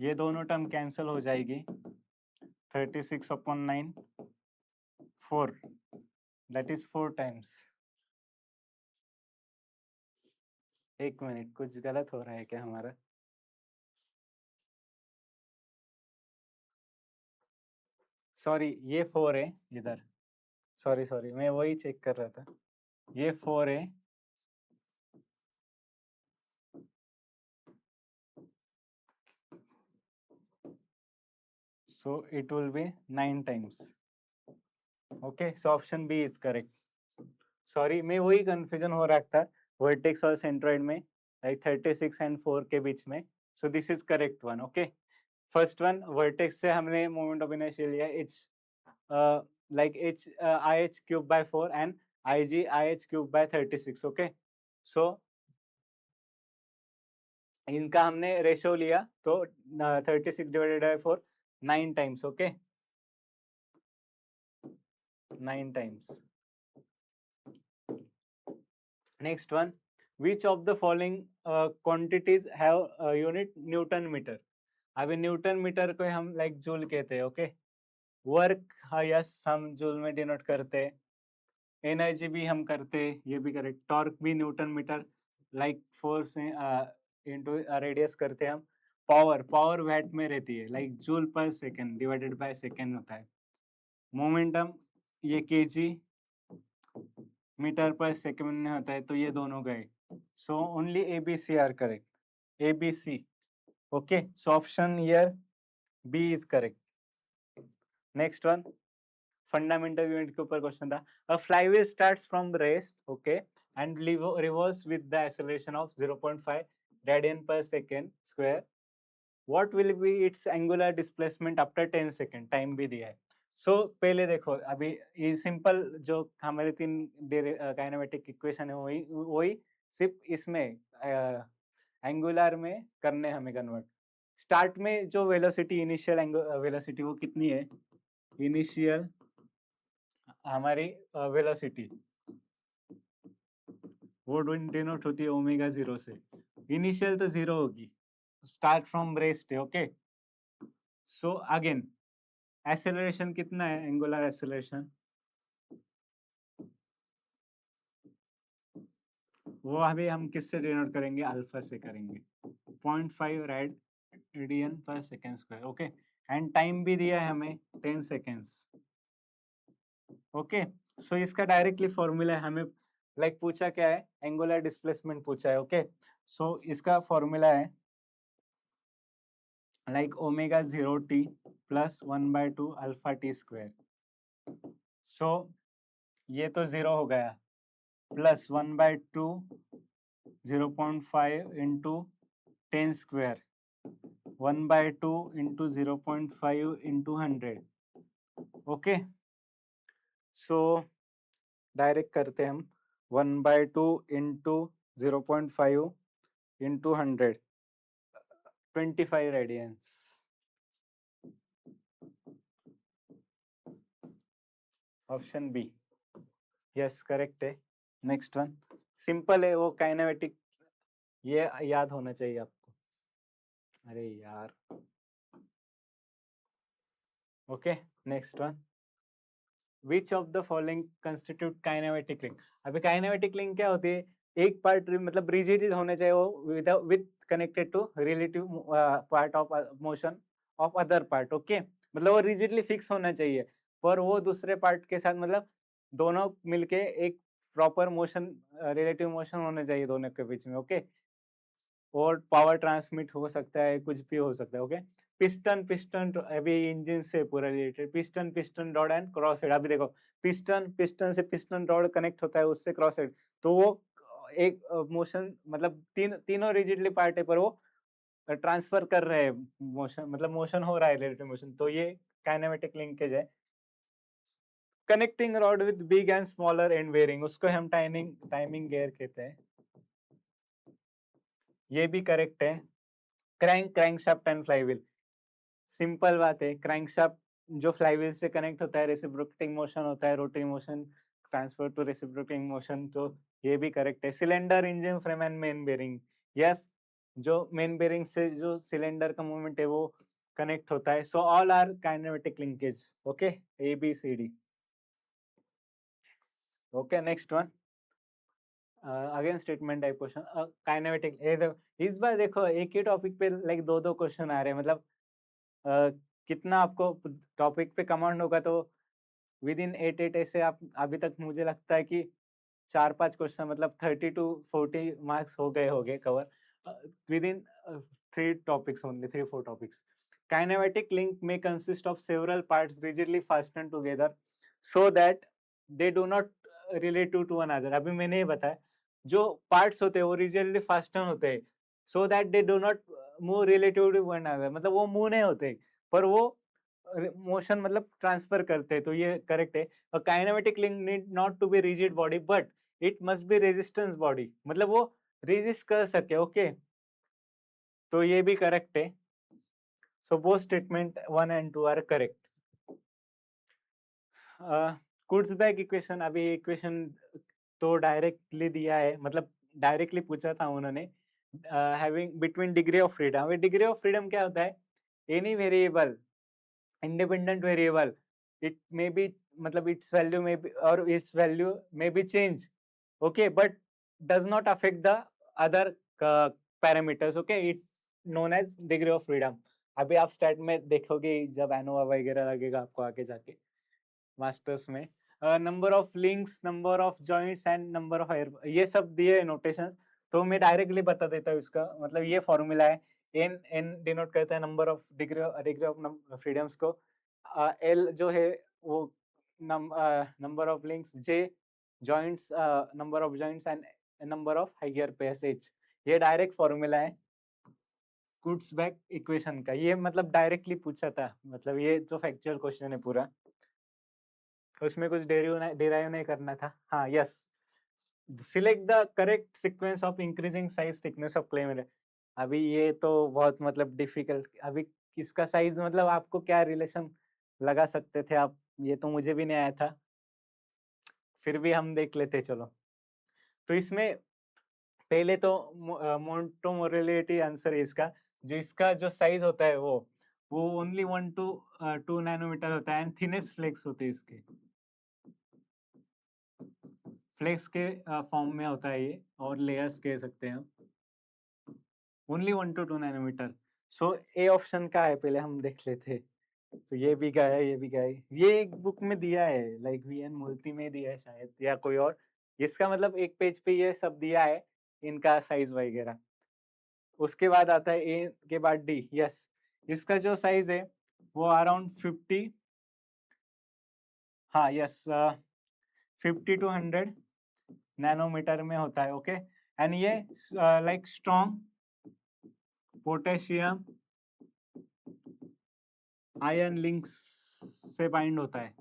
ये दोनों टर्म कैंसिल हो जाएगी. 36 अपॉन 9 4, दैट इज 4 टाइम्स. एक मिनट, कुछ गलत हो रहा है क्या हमारा? सॉरी, ये 4 है इधर. सॉरी, मैं वही चेक कर रहा था. ये 4 है, so it will be 9 times. Okay, so option B is correct. Sorry, मैं वही कंफ्यूजन हो रहा था वर्टेक्स और सेंट्रोइड में, लाइक 36 एंड 4 के बीच में. So this is correct one. Okay, first one vertex से हमने मोमेंट ऑफ इनर्शिया लिया, it's like IH³ by 4 and IG IH³ by 36. Okay, so इनका हमने रेशो लिया तो 36 divided by 4 9 times. Okay, 9 times. Next one, which of the following quantities have unit Newton meter? अभी Newton metre को हम like joule कहते हैं. Okay, work, हाँ यस, हम जूल में डिनोट करते हैं. एनर्जी भी हम करते हैं, ये भी करेक्ट. टॉर्क भी Newton metre, like force into radius करते हैं हम. पावर वैट में रहती है, like joule per second divided by second होता है. मोमेंटम ये केजी मीटर पर सेकंड में होता है, तो ये दोनों गए. So only ABC are correct, ABC. Okay, so option here B is correct. Next one, fundamental unit के ऊपर क्वेश्चन था. A flywheel starts from rest, okay, and revolves with the acceleration of 0.5 radian per second square. What will be its angular displacement after 10 second? Time भी दिया है. सो पहले देखो, अभी ये सिंपल जो हमारे 3 काइनेमेटिक इक्वेशन है वही वही सिर्फ इसमें एंगुलर में करने हमें कन्वर्ट. स्टार्ट में जो वेलोसिटी, इनिशियल वेलोसिटी वो कितनी है? इनिशियल हमारी वेलोसिटी वो डिनोट होती है ओमेगा 0 से. इनिशियल तो 0 होगी, स्टार्ट फ्रॉम रेस्ट है. ओके, सो अगेन एक्सेलरेशन कितना है? एंगुलर एक्सेलरेशन वो अभी हम किससे डिनोट करेंगे? अल्फा से करेंगे. 0.5 रेडियन पर second square. Okay, and time भी दिया है हमें 10 सेकेंड्स. ओके, सो इसका डायरेक्टली फॉर्मूला है, हमें लाइक पूछा क्या है, एंगुलर डिस्प्लेसमेंट पूछा है। ओके, सो इसका फॉर्मूला है like omega 0t plus 1/2 alpha T square. So ये तो 0 हो गया, plus 1/2 0.5 into 10 square, 1/2 into 0.5 into 100। Okay, so direct करते हैं हम, 1/2 into 0.5 into 100, 25 radians. Option B, yes correct है। नेक्स्ट वन सिंपल है, वो काइनेमेटिक, ये याद होना चाहिए आपको। अरे यार, okay next one, which of the following constitute kinematic ring. अभी काइनेमेटिक रिंग क्या होती है, एक पार्ट मतलब रिजिड होना चाहिए वो with connected to relative part of motion of other part. Okay, मतलब वो रिजिडली फिक्स होना चाहिए, पर वो दूसरे पार्ट के साथ मतलब दोनों मिलके एक प्रॉपर मोशन, रिलेटिव मोशन होना चाहिए दोनों के बीच में। ओके, और पावर ट्रांसमिट हो सकता है, कुछ भी हो सकता है। ओके, पिस्टन पिस्टन अभी इंजन से पूरा related, piston piston rod and cross head. अभी देखो, पिस्टन पिस्टन से पिस्टन रॉड कनेक्ट होता है, उससे क्रॉस हेड, तो वो एक मोशन मतलब तीनों रिजिडली पार्ट है, पर वो ट्रांसफर कर रहे हैं मोशन, मतलब मोशन हो रहा है रिलेटिव मोशन, तो ये काइनेमेटिक लिंकेज है। Connecting rod with big and smaller and bearing, उसको हम टाइमिंग गियर कहते हैं, ये भी करेक्ट है। क्रैंकशाफ्ट एंड फ्लाईव्हील, सिंपल बात है, क्रैंकशाफ्ट जो फ्लाईव्हील से कनेक्ट होता है, रेसिप्रोकेटिंग मोशन होता है, rotary motion transfer to reciprocating motion, तो ये भी करेक्ट है। Cylinder, engine frame and main bearing, yes, जो मेन बेयरिंग से जो सिलेंडर का मूवमेंट है वो कनेक्ट होता है। So all are kinematic linkage. Okay, A B C D. Okay next one, again statement type question, kinematic. इस बार देखो एक ही टॉपिक पे लाइक दो दो क्वेश्चन आ रहे हैं, मतलब कितना आपको टॉपिक पे कमांड होगा, तो विद इन 8 ऐसे आप अभी तक मुझे लगता है कि 4-5 क्वेश्चन मतलब 30 to 40 मार्क्स हो गए cover within 3 topics only, 3-4 topics. Kinematic link में consist of several parts rigidly fastened together so that they do not relative to one other. अभी मैंने ये बताया, जो पार्ट्स होते हैं वो रिजिडली फास्टेंड होते हैं so that they do not move relative to one other, मतलब वो मूव नहीं होते, पर वो मोशन मतलब ट्रांसफर करते हैं, तो ये करेक्ट है। A kinetic link need not to be rigid body but it must be resistance body, मतलब वो रेजिस्ट कर सके। ओके, तो ये भी करेक्ट है। So both statement 1 and 2 are correct. Kutzbach equation, अभी इक्वेशन तो डायरेक्टली दिया है, मतलब डायरेक्टली पूछा था उन्होंने, having between degree of freedom. Degree of freedom क्या होता है, any variable independent variable, it may be मतलब its value may be or its value may be change, okay, but does not affect the other parameters, okay, it known as degree of freedom। अभी आप stat में देखोगे जब ANOVA वगैरह लगेगा आपको आगे जाके मास्टर्स में, number of links, number of joints and number of air, ये सब दिए नोटेशंस, तो मैं डायरेक्टली बता देता हूँ इसका मतलब ये फॉर्मूला है। एन एन डिनोट करता है number of degree of freedoms को, एल जो है वो number of links, J joints, number of joints and number of higher pairs, ये डायरेक्ट फॉर्मूला है कुर्ज़बैक इक्वेशन का। ये मतलब डायरेक्टली पूछा था, मतलब ये जो फैक्चुअल क्वेश्चन है पूरा, उसमें कुछ डेराइव नहीं करना था। हाँ yes, select the correct sequence of increasing size thickness of claim. अभी ये तो बहुत मतलब डिफिकल्ट, अभी किसका साइज मतलब आपको क्या रिलेशन लगा सकते थे आप, ये तो मुझे भी नहीं आया था, फिर भी हम देख लेते चलो। तो इसमें पहले तो मोनोमोलरिटी आंसर है इसका, जो इसका जो साइज होता है वो ओनली 1 to 2 नैनोमीटर होता है, एंड थिनेस्ट फ्लेक्स होते हैं इसके, फ्लेक्स के फॉर्म में होता है ये, और लेयर्स कह सकते हैं हम, only 1 to 2 nanometre. So A option का है, पहले हम देख लेते हैं। तो ये भी क्या है, ये भी क्या है, ये एक बुक में दिया है, लाइक वीएन मूर्ति में दिया है शायद, या कोई और। इसका मतलब एक पेज पे ये सब दिया है, इनका साइज वगैरह। उसके बाद आता है ए के बाद डी। यस, इसका जो साइज है वो अराउंड 50, हाँ यस, 50 to 100 नैनोमीटर में होता है। ओके, एंड ये like strong potassium ion links से बाइंड होता है।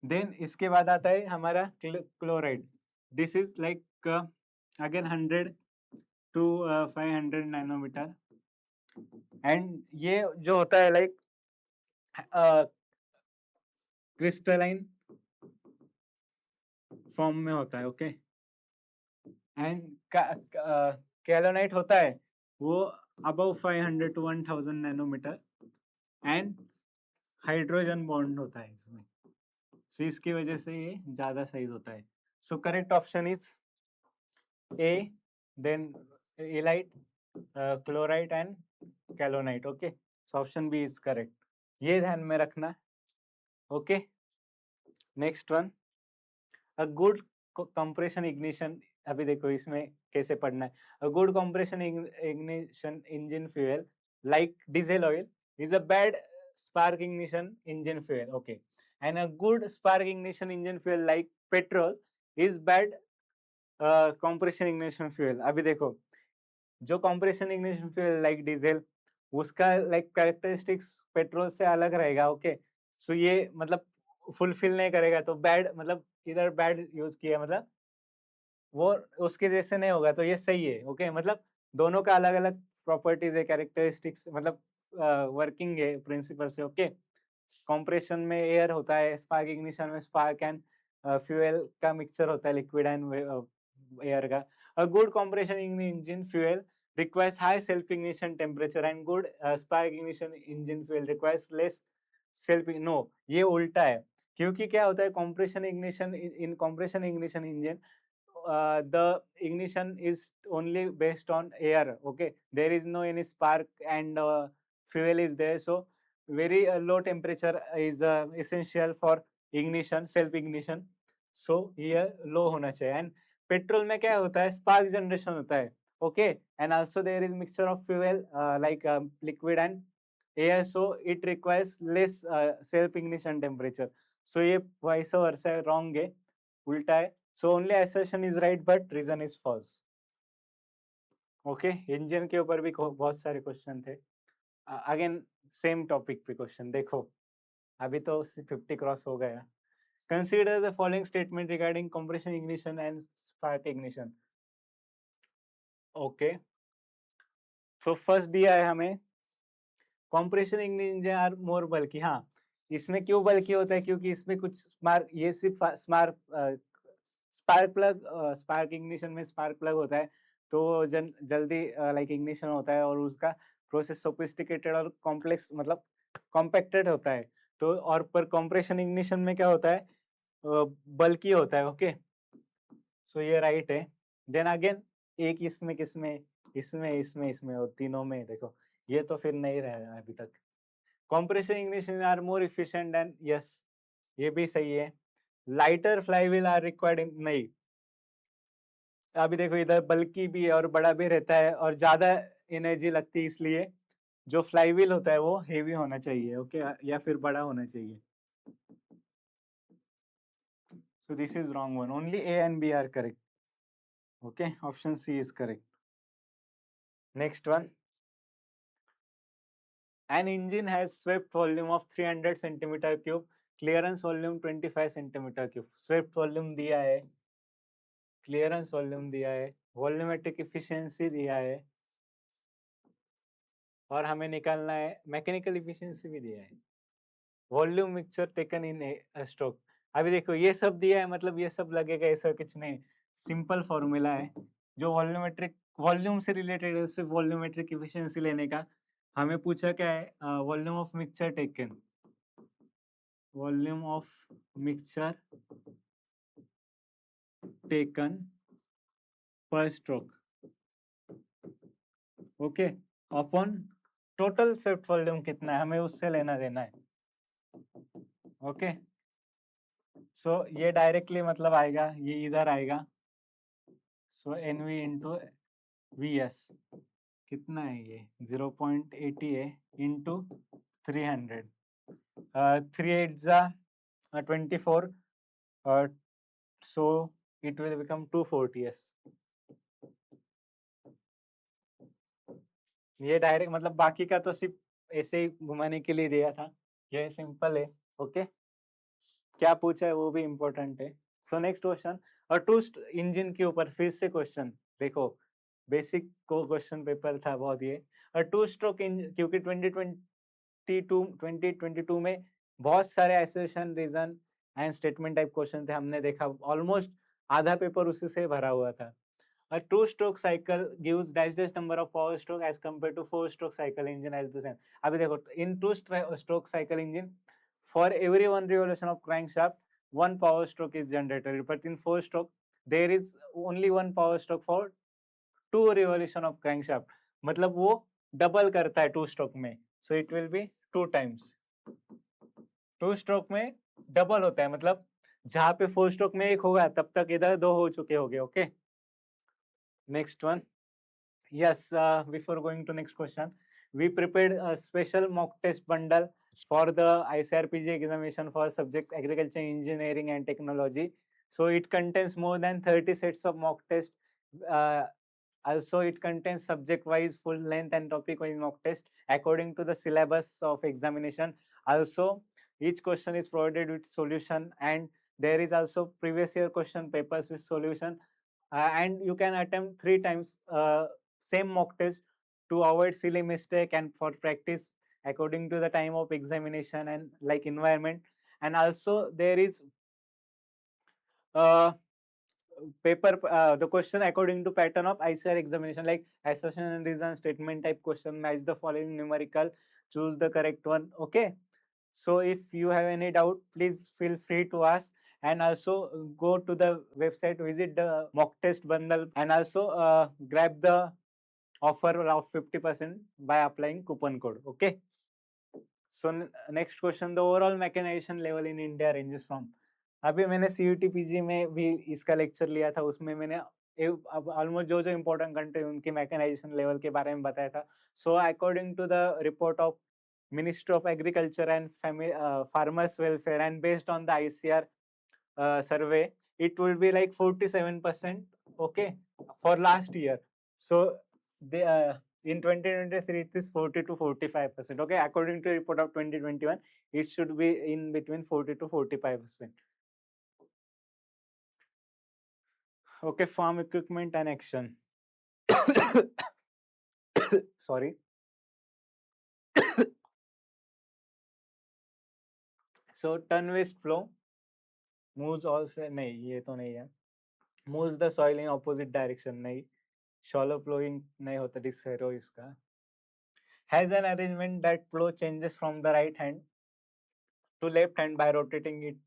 देन इसके बाद आता है हमारा chloride. This is like again 100 to 500 nanometre, and ये जो होता है लाइक क्रिस्टलाइन फॉर्म में होता है। ओके, एंड कैलोनाइट होता है वो above 500 to 1000 nanometre, and hydrogen bond होता है इसमें, सो इसकी वजह से ये ज्यादा साइज होता है। So correct option is A, then illite, chloride and kaolinite. Okay, so option B is correct, ये ध्यान में रखना। Okay, next one, a good compression ignition. अभी देखो इसमें कैसे पढ़ना है। A good compression ignition engine fuel like diesel oil is a bad spark ignition engine fuel. Okay, and a good spark ignition engine fuel like petrol is bad compression ignition fuel. अभी देखो, जो compression ignition fuel like diesel, उसका like characteristics petrol से अलग रहेगा। Okay, so ये मतलब fulfil नहीं करेगा, तो बैड मतलब इधर बैड यूज किया, मतलब वो उसके जैसे नहीं होगा, तो ये सही है। ओके, मतलब दोनों का अलग अलग प्रॉपर्टीज है, कैरेक्टरिस्टिक्स, मतलब वर्किंग है प्रिंसिपल से। ओके, कंप्रेशन में एयर होता है, स्पार्क इग्निशन में स्पार्क एंड फ्यूल का मिक्सचर होता है, लिक्विड एंड एयर का। अ good compression engine fuel requires high self ignition temperature and good spark ignition engine fuel requires less self। No, ये उल्टा है, क्योंकि क्या होता है compression ignition in compression ignition engine the ignition is only based on air. Okay, there is no any spark and fuel is there, so very low temperature is essential for ignition, self ignition, so here low होना चाहिए। and petrol में क्या होता है, spark generation होता है। Okay, and also there is mixture of fuel like liquid and air, so it requires less self ignition temperature. So ये vice versa है, रॉन्ग है, उल्टा है। So only assertion is right but reason is false. Okay, engine के ऊपर भी बहुत सारे क्वेश्चन थे। अगेन सेम टॉपिक पे क्वेश्चन देखो, अभी तो 50 क्रॉस हो गया। Consider the following statement regarding compression ignition and spark ignition. Okay, so first दिया है हमें कंप्रेशन इंजन आर मोर बल्कि। हाँ, इसमें क्यों बल्कि होता है, क्योंकि इसमें कुछ स्पार्क, ये सिर्फ स्पार्क इग्निशन में स्पार्क प्लग होता है, तो जल्दी लाइक इग्निशन होता है, और उसका प्रोसेस सोफिस्टिकेटेड और कॉम्प्लेक्स, मतलब कॉम्पैक्टेड होता है। तो और पर कंप्रेशन इग्निशन में क्या होता है, बल्कि होता है। ओके, सो ये राइट है। देन अगेन एक इसमें किसमें, इसमें और तीनों में देखो, ये तो फिर नहीं रहा अभी तक। Compression ignition are more efficient and yes, ये भी सही है। Lighter flywheel are required in, नहीं, अभी देखो इधर बल्कि भी है और बड़ा भी रहता है और ज्यादा एनर्जी लगती है, इसलिए जो फ्लाईव्हील होता है वो हेवी होना चाहिए। ओके, या फिर बड़ा होना चाहिए। So this is wrong one, only A and B are correct. Okay, option C is correct. Next one, an engine has swept volume of 300 centimeter cube, clearance volume 25 centimeter cube। swept volume दिया है, clearance volume दिया है, volumetric efficiency दिया है, और हमें निकालना है मैकेनिकल इफिशिएंसी भी दिया है। Volume mixture taken in stroke. अभी देखो ये सब दिया है, मतलब ये सब लगेगा, ऐसा कुछ नहीं, सिंपल फॉर्मूला है। जो वॉल्यूमेट्रिक, वॉल्यूम से रिलेटेड है, सिर्फ वॉल्यूमेट्रिक इफिशिएंसी लेने का। हमें पूछा क्या है, volume of mixture taken, volume of mixture taken per stroke, okay, upon total swept volume कितना है, हमें उससे लेना देना है। ओके, सो ये डायरेक्टली मतलब आएगा, ये इधर आएगा, सो NV इंटू VS कितना है, ये 0.80 है इंटू 300, 3 8 जा 24, so it will become 240s। ये डायरेक्ट मतलब बाकी का तो सिर्फ ऐसे ही घुमाने के लिए दिया था, ये सिंपल है। ओके, क्या पूछा है वो भी इम्पोर्टेंट है। सो नेक्स्ट क्वेश्चन, और टू इंजन के ऊपर फिर से क्वेश्चन देखो, बेसिक को क्वेश्चन पेपर था बहुत ये। और टू स्ट्रोक इंजन, क्योंकि 2022 में बहुत सारे association reason and statement type question थे, हमने देखा ऑलमोस्ट आधा पेपर उसी से भरा हुआ था। A two-stroke cycle gives dash number of power stroke as compared to four-stroke cycle engine as the same। अभी देखो, in two-stroke cycle engine, for every one revolution of crankshaft, one power stroke is generated, but in four-stroke there is only one power stroke for two revolution of crankshaft। मतलब वो double करता है two stroke में, so it will be 2 times। Two stroke में double होता है, मतलब जहाँ पे फोर स्ट्रोक में एक होगा तब तक इधर दो हो चुके होंगे। Okay, next one. Yes, before going to next question, we prepared a special mock test bundle for the ICRPG examination for subject agriculture, engineering and technology. So it contains more than 30 sets of mock test. Uh, Also, it contains subject-wise, full-length and topic-wise mock test according to the syllabus of examination. Also, each question is provided with solution, and there is also previous year question papers with solution. And you can attempt 3 times same mock test to avoid silly mistake and for practice according to the time of examination and like environment. And also there is uh, the question according to pattern of ICR examination, like assertion and reason statement type question, match the following numerical, choose the correct one. Okay, so if you have any doubt, please feel free to ask, and also go to the website, visit the mock test bundle, and also grab the offer of 50% by applying coupon code. Okay, so next question, the overall mechanization level in India ranges from, अभी मैंने CUT PG में भी इसका lecture लिया था, उसमें मैंने almost जो जो इम्पोर्टेंट कंट्री उनकी मैकेनाइजेशन लेवल के बारे में बताया था। So according to the report of Ministry of Agriculture and Farmers Welfare, and based on the ICR survey, it will be like 47%, okay, for last year. So they in 2023 it is 40 to 45%, okay, according to report of 2021 it should be in between 40 to 45%. Okay, farm equipment and action. Sorry. So turn waste flow moves also, नहीं ये तो नहीं है, moves the soil in opposite direction, नहीं, shallow flowing नहीं होता disc harrow इसका, has an arrangement that flow changes from the right hand to left hand by rotating it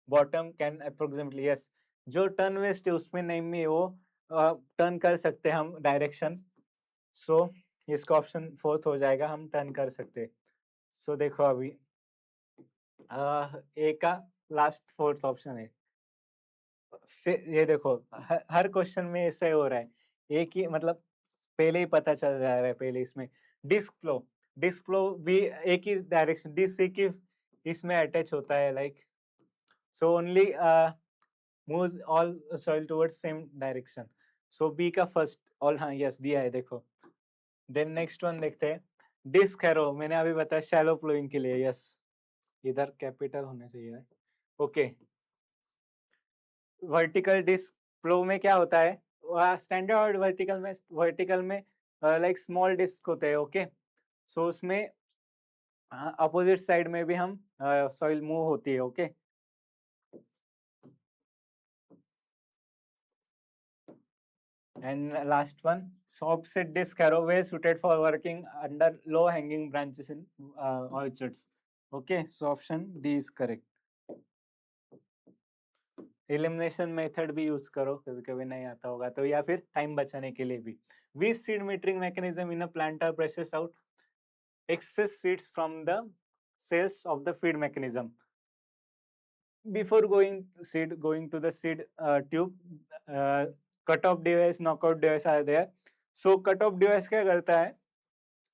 bottom can approximately, yes, जो टर्न वेस्ट है उसमें नहीं में वो टर्न कर सकते हैं हम डायरेक्शन। सो इसका ऑप्शन फोर्थ हो जाएगा, हम टर्न कर सकते। सो देखो अभी ए का लास्ट फोर्थ ऑप्शन है। फिर ये देखो हर क्वेश्चन में ऐसे हो रहा है, एक ही मतलब पहले ही पता चल रहा है, पहले इसमें डिस्क फ्लो भी एक ही डायरेक्शन, डिस्क एक ही इसमें अटैच होता है, like so only moves all soil towards same direction. So B का फर्स्ट ऑल, हाँ यस दिया है देखो। देन नेक्स्ट वन देखते हैं, डिस्क हैरो मैंने अभी बताया शैलो फ्लोइंग के लिए, यस इधर कैपिटल होना चाहिए। ओके, वर्टिकल डिस्क फ्लो में क्या होता है, स्टैंडर्ड वर्टिकल में लाइक स्मॉल डिस्क होते हैं। ओके, सो उसमें अपोजिट साइड में भी हम सॉइल मूव होती है। Okay, and last one, so offset disc harrow well suited for working under low hanging branches in orchards. Okay, so option D is correct. Elimination method भी use करो, कभी कभी नहीं आता होगा तो, या फिर टाइम बचाने के लिए भी। We seed metering mechanism in a plant are pressures out, excess seeds from the cells of the feed mechanism. Before going to the seed tube, cut off device, knockout device are there. So cut off device क्या करता है,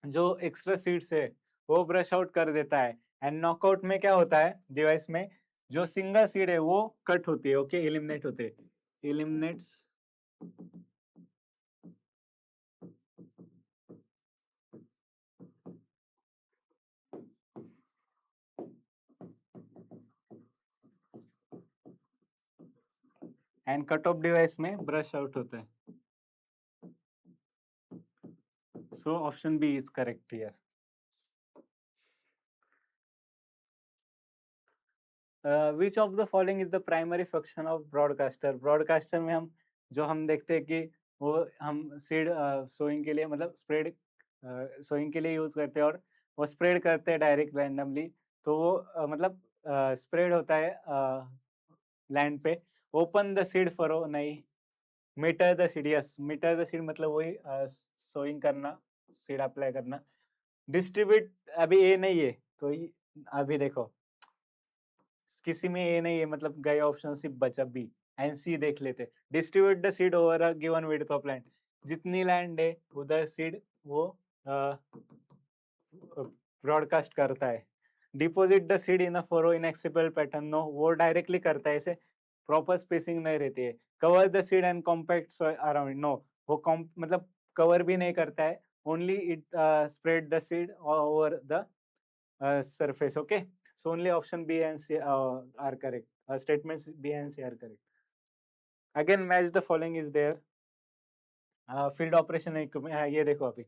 जो extra seeds है वो brush out कर देता है, and knockout में क्या होता है डिवाइस में, जो सिंगल सीड है वो कट होती है, ओके, एलिमिनेट होते हैं, eliminates and cut off device में ब्रश आउट होता है. So option B is correct here. Which of the following is the primary function of broadcaster. Broadcaster में हम देखते हैं कि वो हम सीड सोइंग के लिए, मतलब स्प्रेड सोइंग के लिए यूज करते हैं, और वो स्प्रेड करते हैं डायरेक्ट रैंडमली. तो वो मतलब स्प्रेड होता है लैंड पे. ओपन द सीड फरो नहीं, meter the seed, yes, meter the seed मतलब वही सोइंग करना, सीड अप्लाई करना. डिस्ट्रीब्यूट अभी ए नहीं है, तो अभी देखो किसी में ए नहीं है, मतलब गए ऑप्शन सिर्फ बचा बी एंड सी. देख लेते, distribute the seed over a given width of land. जितनी लैंड है उधर सीड वो ब्रॉडकास्ट करता है. Deposit the seed in a furrow in acceptable pattern, no, वो डायरेक्टली करता है, ऐसे प्रॉपर स्पेसिंग नहीं रहती है. Cover the seed and compact around, no, वो मतलब कवर भी नहीं करता है, only it spread the seed over the surface. Okay, so only option B and C are correct. Statements B and C are correct. Again, match the following is there. Field operation equipment, ये देखो अभी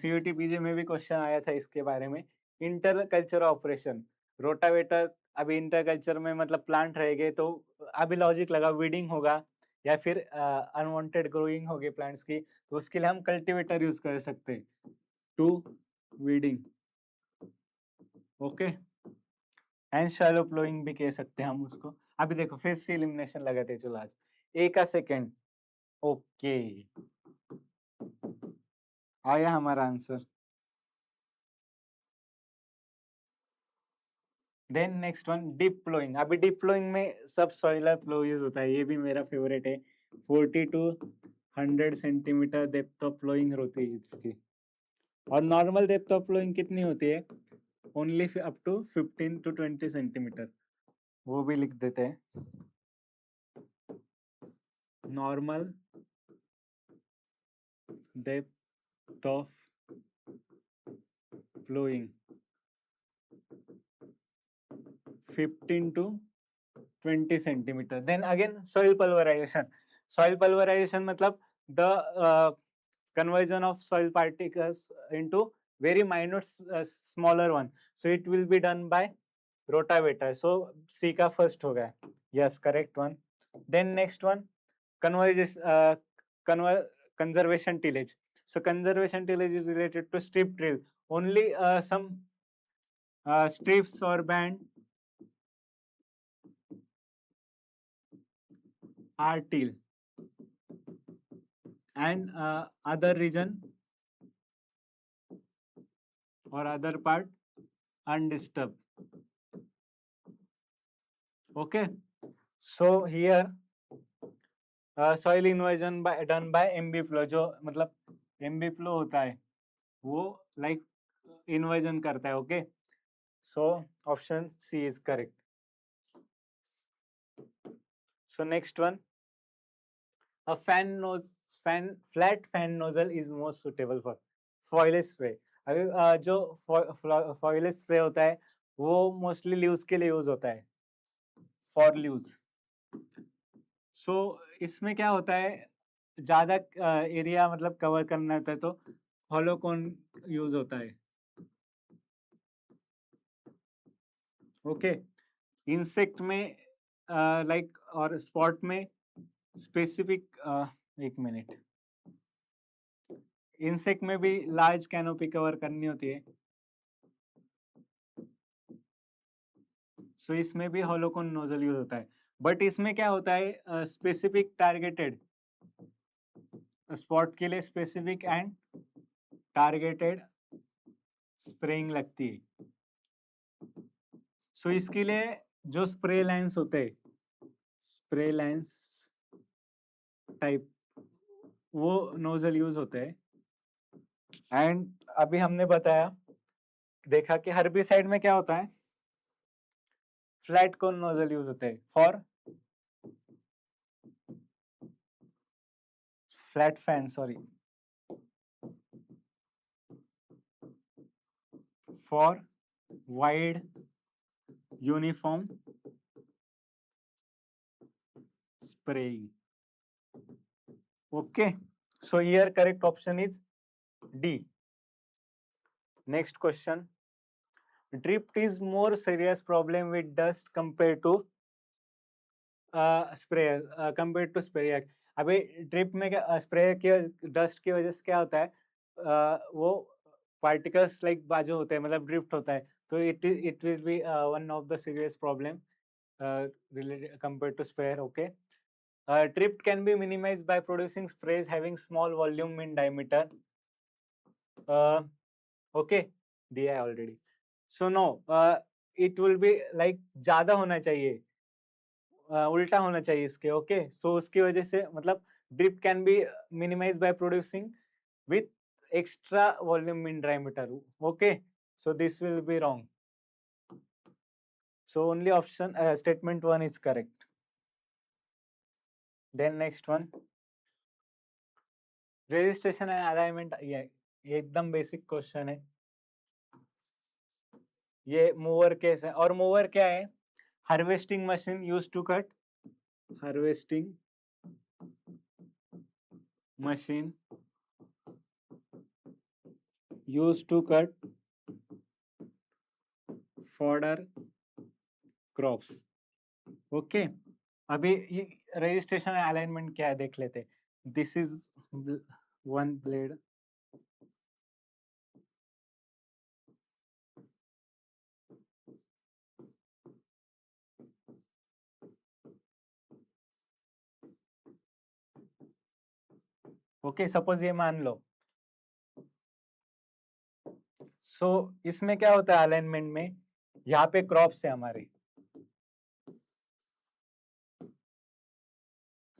CUT PG में भी question आया था इसके बारे में. Inter culture operation, rotavator. अभी इंटर कल्चर में मतलब प्लांट रहेंगे, तो अभी लॉजिक लगा वीडिंग होगा या फिर अनवांटेड ग्रोइंग होगी प्लांट्स की, तो उसके लिए हम कल्टीवेटर यूज कर सकते हैं to weeding. Okay, and shallow ploughing भी कह सकते हैं हम उसको. अभी देखो फिर से एलिमिनेशन लगाते, चलो आज एक सेकेंड. ओके, आया हमारा answer. Then next one, deep ploughing. अभी डीप प्लोइंग में सब सॉइलर प्लो यूज होता है, ये भी मेरा फेवरेट है. 40 to 100 centimetre depth of ploughing होती है इसकी. और नॉर्मल डेप्थ ऑफ प्लोइंग कितनी होती है, only up to 15 to 20 centimetre. वो भी लिख देते हैं. Normal depth of ploughing 15 to 20 centimetre. Then again soil pulverization. Soil pulverization मतलब the conversion of soil particles into very minute smaller one. So it will be done by rotavator. So C का first हो गया. Yes, correct one. Then next one, conservation tillage. So conservation tillage is related to strip drill. Only some strips or band are till, and other region or other part undisturbed. Okay, so here soil inversion done by MB flow. जो मतलब MB flow होता है वो like inversion करता है. Okay, so option C is correct. So next one, a flat fan nozzle is most suitable for foliage spray. अभी जो foliage spray होता है वो मोस्टली लीव्स के लिए यूज होता है, फॉर लीव्स. सो इसमें क्या होता है, ज्यादा एरिया मतलब कवर करना होता है, तो हॉलो कोन यूज होता है. ओके, इंसेक्ट में लाइक और स्पॉट में स्पेसिफिक, एक मिनट, इंसेक्ट में भी लार्ज कैनोपी कवर करनी होती है, सो इसमें भी हॉलोकोन नोजल यूज होता है. बट इसमें क्या होता है, स्पेसिफिक टारगेटेड स्पॉट के लिए स्पेसिफिक एंड टारगेटेड स्प्रेइंग लगती है। सो इसके लिए जो स्प्रे लाइन्स होते हैं, स्प्रे लाइन्स टाइप, वो नोजल यूज होते हैं। एंड अभी हमने बताया, देखा कि हर्बिसाइड में क्या होता है, फ्लैट कोन नोजल यूज होते हैं for flat fan, sorry, for wide uniform spraying. Okay, so here correct option is D. Next question. Drift is more serious problem with dust compared to sprayer, compared to sprayer. अभी drip में क्या, sprayer की dust की वजह से क्या होता है, वो पार्टिकल्स लाइक बाजू होते हैं, मतलब ड्रिफ्ट होता है, तो it will B one of the serious problem related compared to sprayer. Okay. Drift can be minimized by producing sprays having small volume in diameter. Okay, दिया है already. So no, it will be like ज़्यादा होना चाहिए, उल्टा होना चाहिए इसके. Okay, so उसकी वजह से मतलब drift can be minimized by producing with extra volume in diameter. Okay, so this will be wrong. So only option statement 1 is correct. Then next one. Registration and alignment, ये एकदम basic question है. ये mover case है, और mower क्या है, harvesting machine use to cut, harvesting machine use to cut fodder crops. Okay, अभी ये रजिस्ट्रेशन एंड अलाइनमेंट क्या है देख लेते. This is one blade, okay, suppose ये मान लो. सो इसमें क्या होता है अलाइनमेंट में, यहाँ पे क्रॉप्स है हमारे,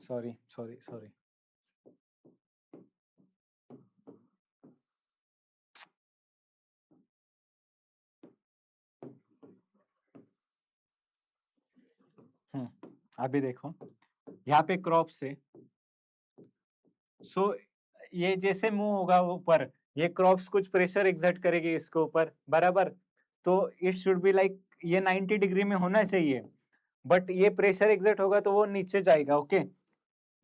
सॉरी सॉरी सॉरी, अभी देखो यहाँ पे क्रॉप्स है. सो ये जैसे मूव होगा ऊपर, ये क्रॉप्स कुछ प्रेशर एग्जर्ट करेगी इसके ऊपर, बराबर. तो इट शुड बी लाइक ये 90 डिग्री में होना चाहिए, बट ये प्रेशर एग्जर्ट होगा तो वो नीचे जाएगा. ओके,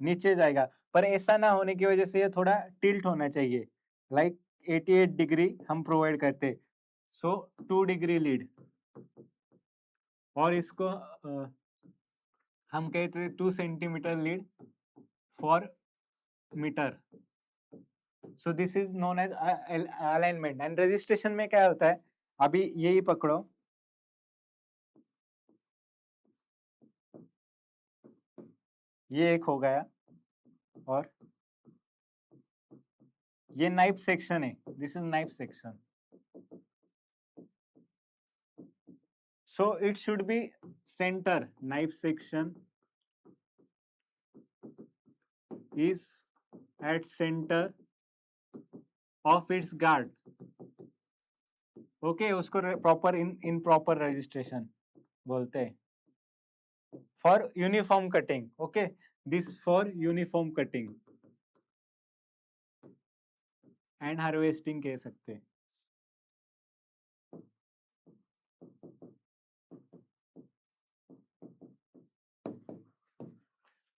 नीचे जाएगा, पर ऐसा ना होने की वजह से ये थोड़ा टिल्ट होना चाहिए, लाइक 88 डिग्री हम प्रोवाइड करते. सो 2 डिग्री लीड, और इसको हम कहते हैं 2 centimetre lead for metre. So this is known as alignment. And registration में क्या होता है, अभी यही पकड़ो, ये एक हो गया, और ये नाइफ सेक्शन है, this is knife section. So it should be centre, knife section is at center of its guard. Okay, उसको प्रॉपर इन प्रॉपर रजिस्ट्रेशन बोलते हैं. For uniform cutting, okay, this for uniform cutting and harvesting कह सकते हैं.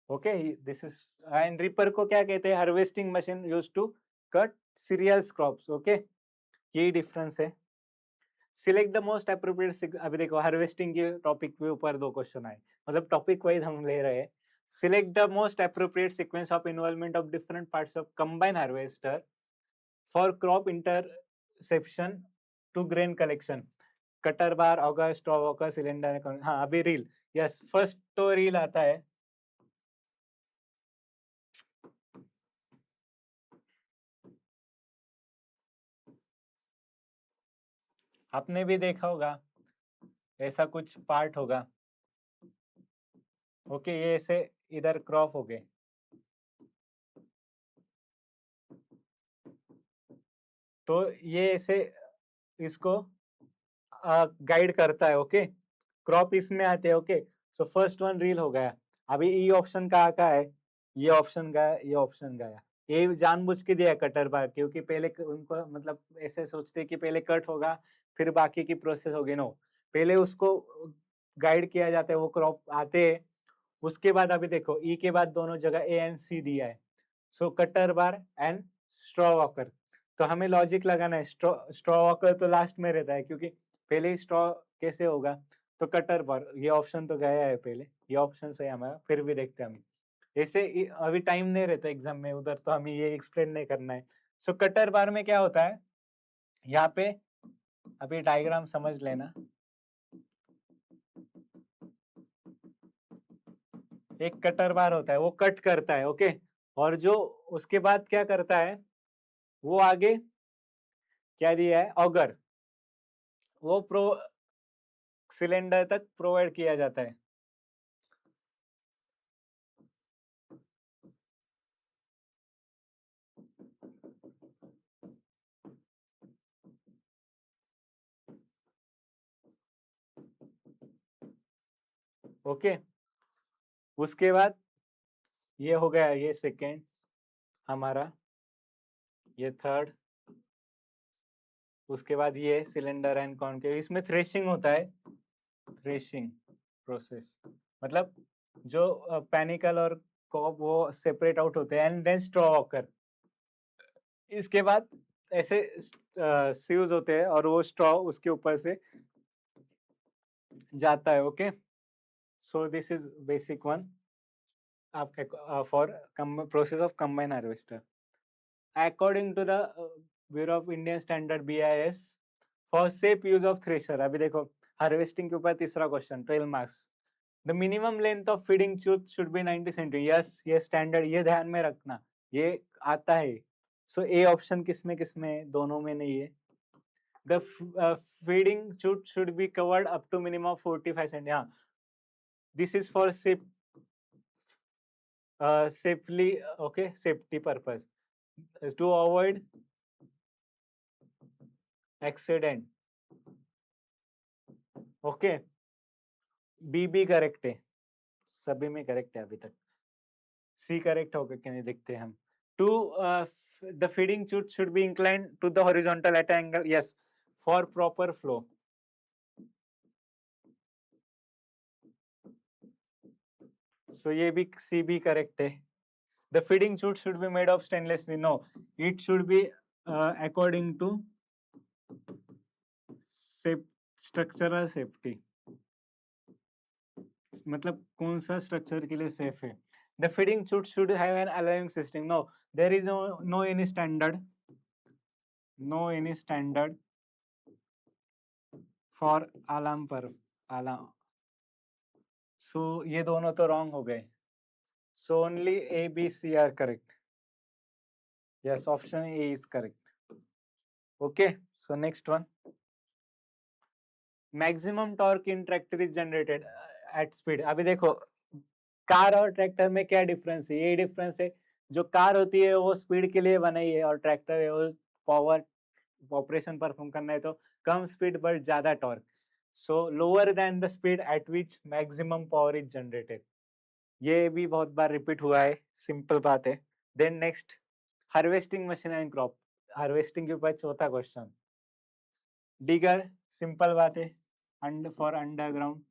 Okay, this is, and reaper को क्या कहते हैं, harvesting machine use to cut cereals crops. Okay, यही डिफरेंस है. सिलेक्ट द मोस्ट अप्रोप्रिएट, अभी देखो हार्वेस्टिंग के टॉपिक के ऊपर 2 क्वेश्चन आए, मतलब टॉपिक वाइज हम ले रहे हैं. Select the most appropriate sequence of involvement of different parts of combine harvester for crop interception to grain collection. Cutter bar, auger, straw walker, cylinder. हाँ, अभी रील, यस, फर्स्ट तो reel आता है. आपने भी देखा होगा, ऐसा कुछ पार्ट होगा। ओके, ये ऐसे इधर क्रॉप हो गए। तो ये ऐसे इसको गाइड करता है। ओके, क्रॉप इसमें आते हैं। Okay, so first one reel हो गया। अभी ई ऑप्शन का है, ये ऑप्शन गया, ये ऑप्शन गया। ये जानबूझ के दिया कटर बार, क्योंकि पहले उनको मतलब ऐसे सोचते कि पहले कट होगा फिर बाकी की प्रोसेस होगी। नो, पहले उसको गाइड किया जाता है, वो क्रॉप आते हैं। उसके बाद अभी देखो ई के बाद दोनों जगह ए एंड सी दिया है। So cutter bar and straw walker. तो हमें लॉजिक लगाना है, स्ट्रॉ वॉकर तो लास्ट में रहता है, क्योंकि पहले ही स्ट्रॉ कैसे होगा। तो कटर बार, ये ऑप्शन तो गया है पहले, ये ऑप्शन सही है हमारा, फिर भी देखते हैं हम। ऐसे अभी टाइम नहीं रहता एग्जाम में उधर, तो हमें ये एक्सप्लेन नहीं करना है। सो कटर बार में क्या होता है, यहाँ पे अभी डायग्राम समझ लेना। एक कटर बार होता है, वो कट करता है। ओके, और जो उसके बाद क्या करता है, वो आगे क्या दिया है, ऑगर, वो सिलेंडर तक प्रोवाइड किया जाता है। ओके, उसके बाद ये हो गया, ये सेकेंड हमारा, ये थर्ड। उसके बाद ये सिलेंडर एंड कॉनकेव, इसमें थ्रेशिंग होता है। थ्रेशिंग प्रोसेस मतलब जो पैनिकल और कॉप वो सेपरेट आउट होते हैं, एंड देन स्ट्रॉ वॉकर। इसके बाद ऐसे सीव्स होते हैं और वो स्ट्रॉ उसके ऊपर से जाता है। Okay, so this is basic one आपके for process of combine harvester according to the bureau of Indian standard BIS for safe use of thresher. अभी देखो हार्वेस्टिंग के ऊपर तीसरा question, 12 marks. The minimum length of feeding tube should be 90 centimetre. Yes, ये standard, ये ध्यान में रखना, ये आता है। सो ए ऑप्शन किसमें दोनों में नहीं है। The feeding tube should be covered up to minimum 45 centimetre. हाँ, this is for safely, okay, safety purpose, to avoid accident. Okay, B भी करेक्ट है, सभी में करेक्ट है अभी तक। सी करेक्ट होगा कि नहीं देखते हैं हम। To the feeding tube should be inclined to the horizontal at angle, yes, for proper flow. So ये भी सी भी करेक्ट है। The feeding tube should be made of stainless steel, no, it should be according to structural safety, मतलब कौन सा structure के लिए safe है। The feeding tube should have an alarming system, no, there is no any standard, no any standard for alarm पर alarm. So ये दोनों तो रॉन्ग हो गए। So only A, B, C are correct. Yes, option A is correct. Okay, so next one, maximum torque in tractor is generated at speed. अभी देखो car और tractor में क्या डिफरेंस है, ये डिफरेंस है। जो कार होती है वो स्पीड के लिए बनाई है, और ट्रैक्टर है वो पावर ऑपरेशन परफॉर्म करना है, तो कम स्पीड बट ज्यादा torque. So lower than the speed at which maximum power is generated. ये भी बहुत बार रिपीट हुआ है, सिंपल बात है। Then next, harvesting machine and crop. Harvesting के ऊपर चौथा क्वेश्चन, डिगर, सिंपल बात है, फॉर अंडरग्राउंड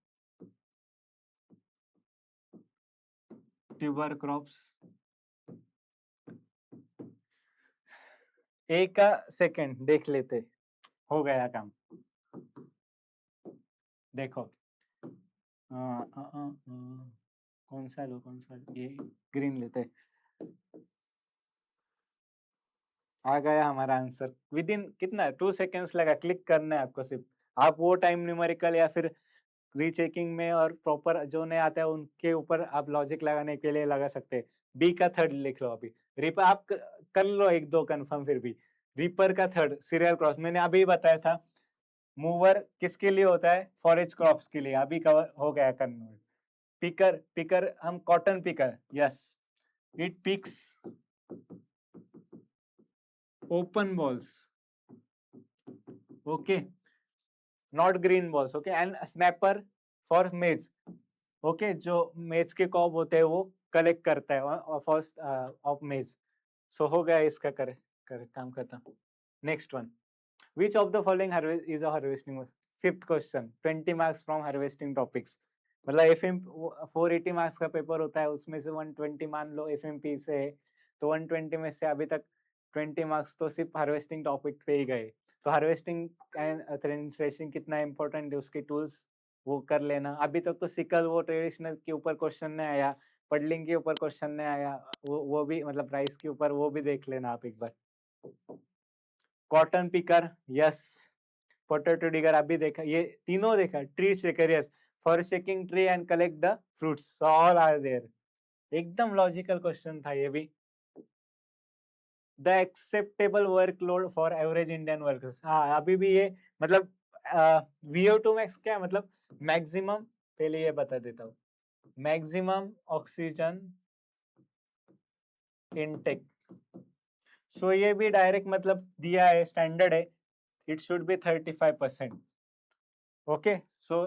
ट्यूबर क्रॉप्स। एक का सेकंड देख लेते, हो गया काम। देखो कौन सा लो, कौन सा, ये ग्रीन लेते। आ गया हमारा आंसर विद इन कितना 2 सेकेंड्स लगा, क्लिक करना है आपको सिर्फ। आप वो टाइम न्यूमेरिकल या फिर रीचेकिंग में और प्रॉपर जो नहीं आता है उनके ऊपर आप लॉजिक लगाने के लिए लगा सकते हैं। बी का थर्ड लिख लो अभी। रिपर आप कर लो एक दो कंफर्म, फिर भी रिपर का थर्ड सीरियल क्रॉस मैंने अभी बताया था। मूवर किसके लिए होता है? फॉरेस्ट क्रॉप्स के लिए। अभी कवर हो गया कन्वर्ट। पिकर, पिकर हम cotton picker, yes, it picks open balls, okay, not green balls, okay, and snapper for मेज, ओके, जो मेज के कॉब होते हैं वो कलेक्ट करता है फर्स्ट ऑफ मेज। सो हो गया इसका काम करता। Next one, which of the following is a harvesting? Fifth question, 20 marks from harvesting topics. मतलब एफएम 480 मार्क्स का पेपर होता है, उसमें से 120 मान लो एफएमपी से है, तो 120 में से अभी तक 20 मार्क्स तो सिर्फ हार्वेस्टिंग टॉपिक पे ही गए। तो हार्वेस्टिंग एंड थ्रेशिंग कितना इंपॉर्टेंट है, उसके टूल्स वो कर लेना। अभी तक तो सिकल वो ट्रेडिशनल के ऊपर क्वेश्चन नहीं आया, पडलिंग के ऊपर क्वेश्चन नहीं आया, वो भी मतलब राइस के ऊपर वो भी देख लेना आप एक बार। Cotton picker, yes, potato digger अभी देखा, ये तीनों देखा, tree shaker, yes, for shaking tree and collect the fruits, all are there. एकदम लॉजिकल क्वेश्चन था ये भी। The acceptable workload for average Indian workers, हाँ अभी भी ये मतलब VO2 मैक्स क्या है, मतलब मैक्सिमम, पहले ये बता देता हूँ, मैक्सिमम ऑक्सीजन इनटेक। सो ये भी डायरेक्ट मतलब दिया है, स्टैंडर्ड है, it should B 35%, okay. So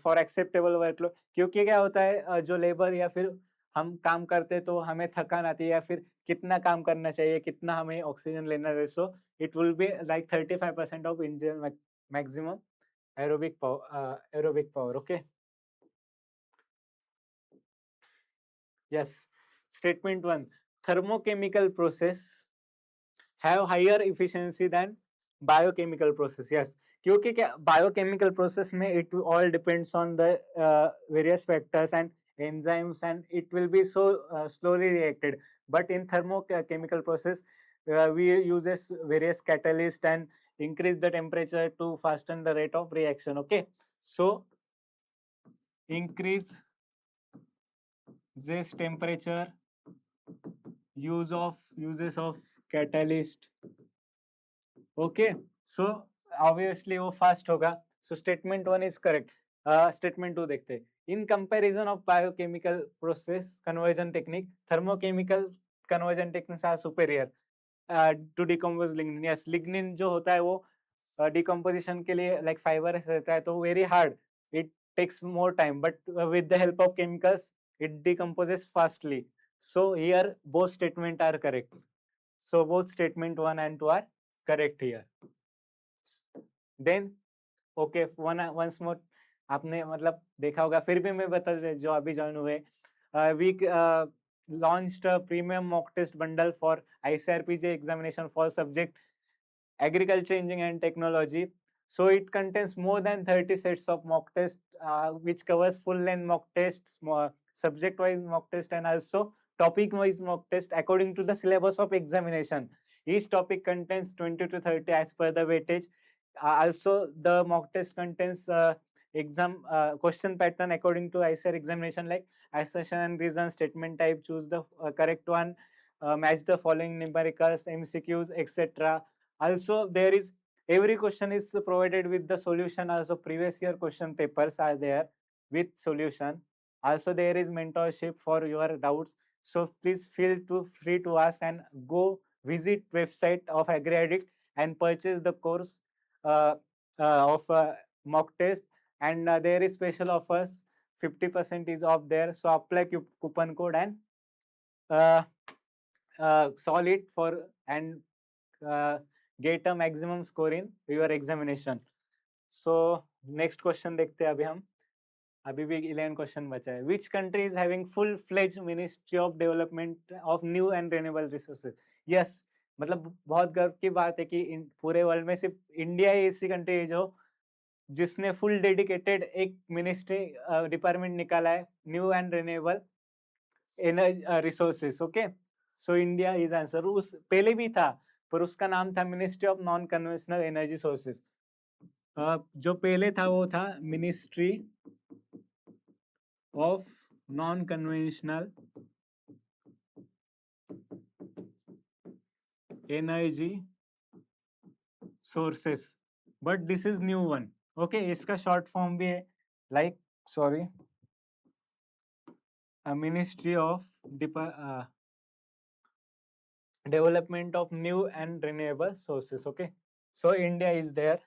for acceptable workload, क्योंकि क्या होता है जो लेबर या फिर हम काम करते तो हमें थकान आती है, या फिर कितना काम करना चाहिए, कितना हमें ऑक्सीजन लेना है, so it will be like 35% of Indian maximum aerobic power, okay, yes. Statement 1, thermochemical process have higher efficiency than biochemical process, yes, क्योंकि क्या बायोकेमिकल प्रोसेस में it all depends on the various factors and enzymes and it will be so slowly reacted, but in thermochemical process we uses various catalyst and increase the temperature to fasten the rate of reaction, okay. So increase this temperature, uses of catalyst, okay. So obviously वो fast होगा, so statement 1 is correct. Statement 2 देखते हैं, in comparison of biochemical process conversion technique, thermochemical conversion techniques are superior to decompose lignin, yes, lignin जो होता है वो decomposition के लिए लाइक फाइबर रहता है, तो very hard, it takes more time, but with the help of chemicals it decomposes fastly. So here both statement are correct, so both statement 1 and 2 are correct here. Then okay, once more, आपने मतलब देखा होगा, फिर भी मैं बता दे जो अभी ज्वाइन हुए, we launched a premium mock test bundle for ICRPJ examination for subject agriculture engineering and technology. So it contains more than 30 sets of mock tests, which covers full length mock tests, subject wise mock test, and also topic wise mock test according to the syllabus of examination. Each topic contains 20 to 30 as per the weightage. Also the mock test contains exam question pattern according to ICAR examination, like assertion and reason, statement type, choose the correct one, match the following numericals, MCQs, etc. Also there is, every question is provided with the solution, also previous year question papers are there with solution. Also there is mentorship for your doubts, so please feel free to ask, and go visit website of AgriAddict and purchase the course of mock test, and there is special offers, 50% is off there, so apply coupon code and uh, solve it for and get a maximum score in your examination. So next question देखते हैं अभी भी 11 question बचा है। Which country is having full-fledged Ministry of Development of New and Renewable Resources? Yes, मतलब बहुत गर्व की बात है कि पूरे वर्ल्ड में सिर्फ इंडिया ही ऐसी कंट्री है जो जिसने फुल डेडिकेटेड एक मिनिस्ट्री डिपार्टमेंट निकाला है, new and renewable energy resources, okay. So India is answer. उस पहले भी था, पर उसका नाम था ministry of non conventional energy sources. जो पहले था वो था ministry of non conventional energy sources, but this is new one. Okay, इसका शॉर्ट फॉर्म भी है, like sorry, ministry of development of new and renewable sources. Okay, so India is there.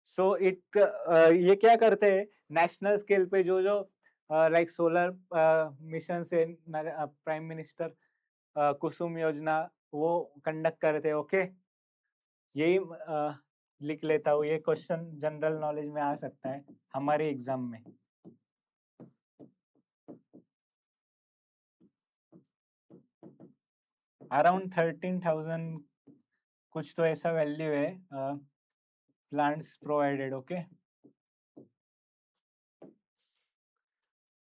So it ये क्या करते हैं national scale पे, जो जो लाइक सोलर मिशन से प्राइम मिनिस्टर कुसुम योजना वो कंडक्ट करते हैं. ओके, यही लिख लेता हूँ, ये क्वेश्चन जनरल नॉलेज में आ सकता है हमारे एग्जाम में. अराउंड 13,000 कुछ तो ऐसा वैल्यू है plants provided. Okay,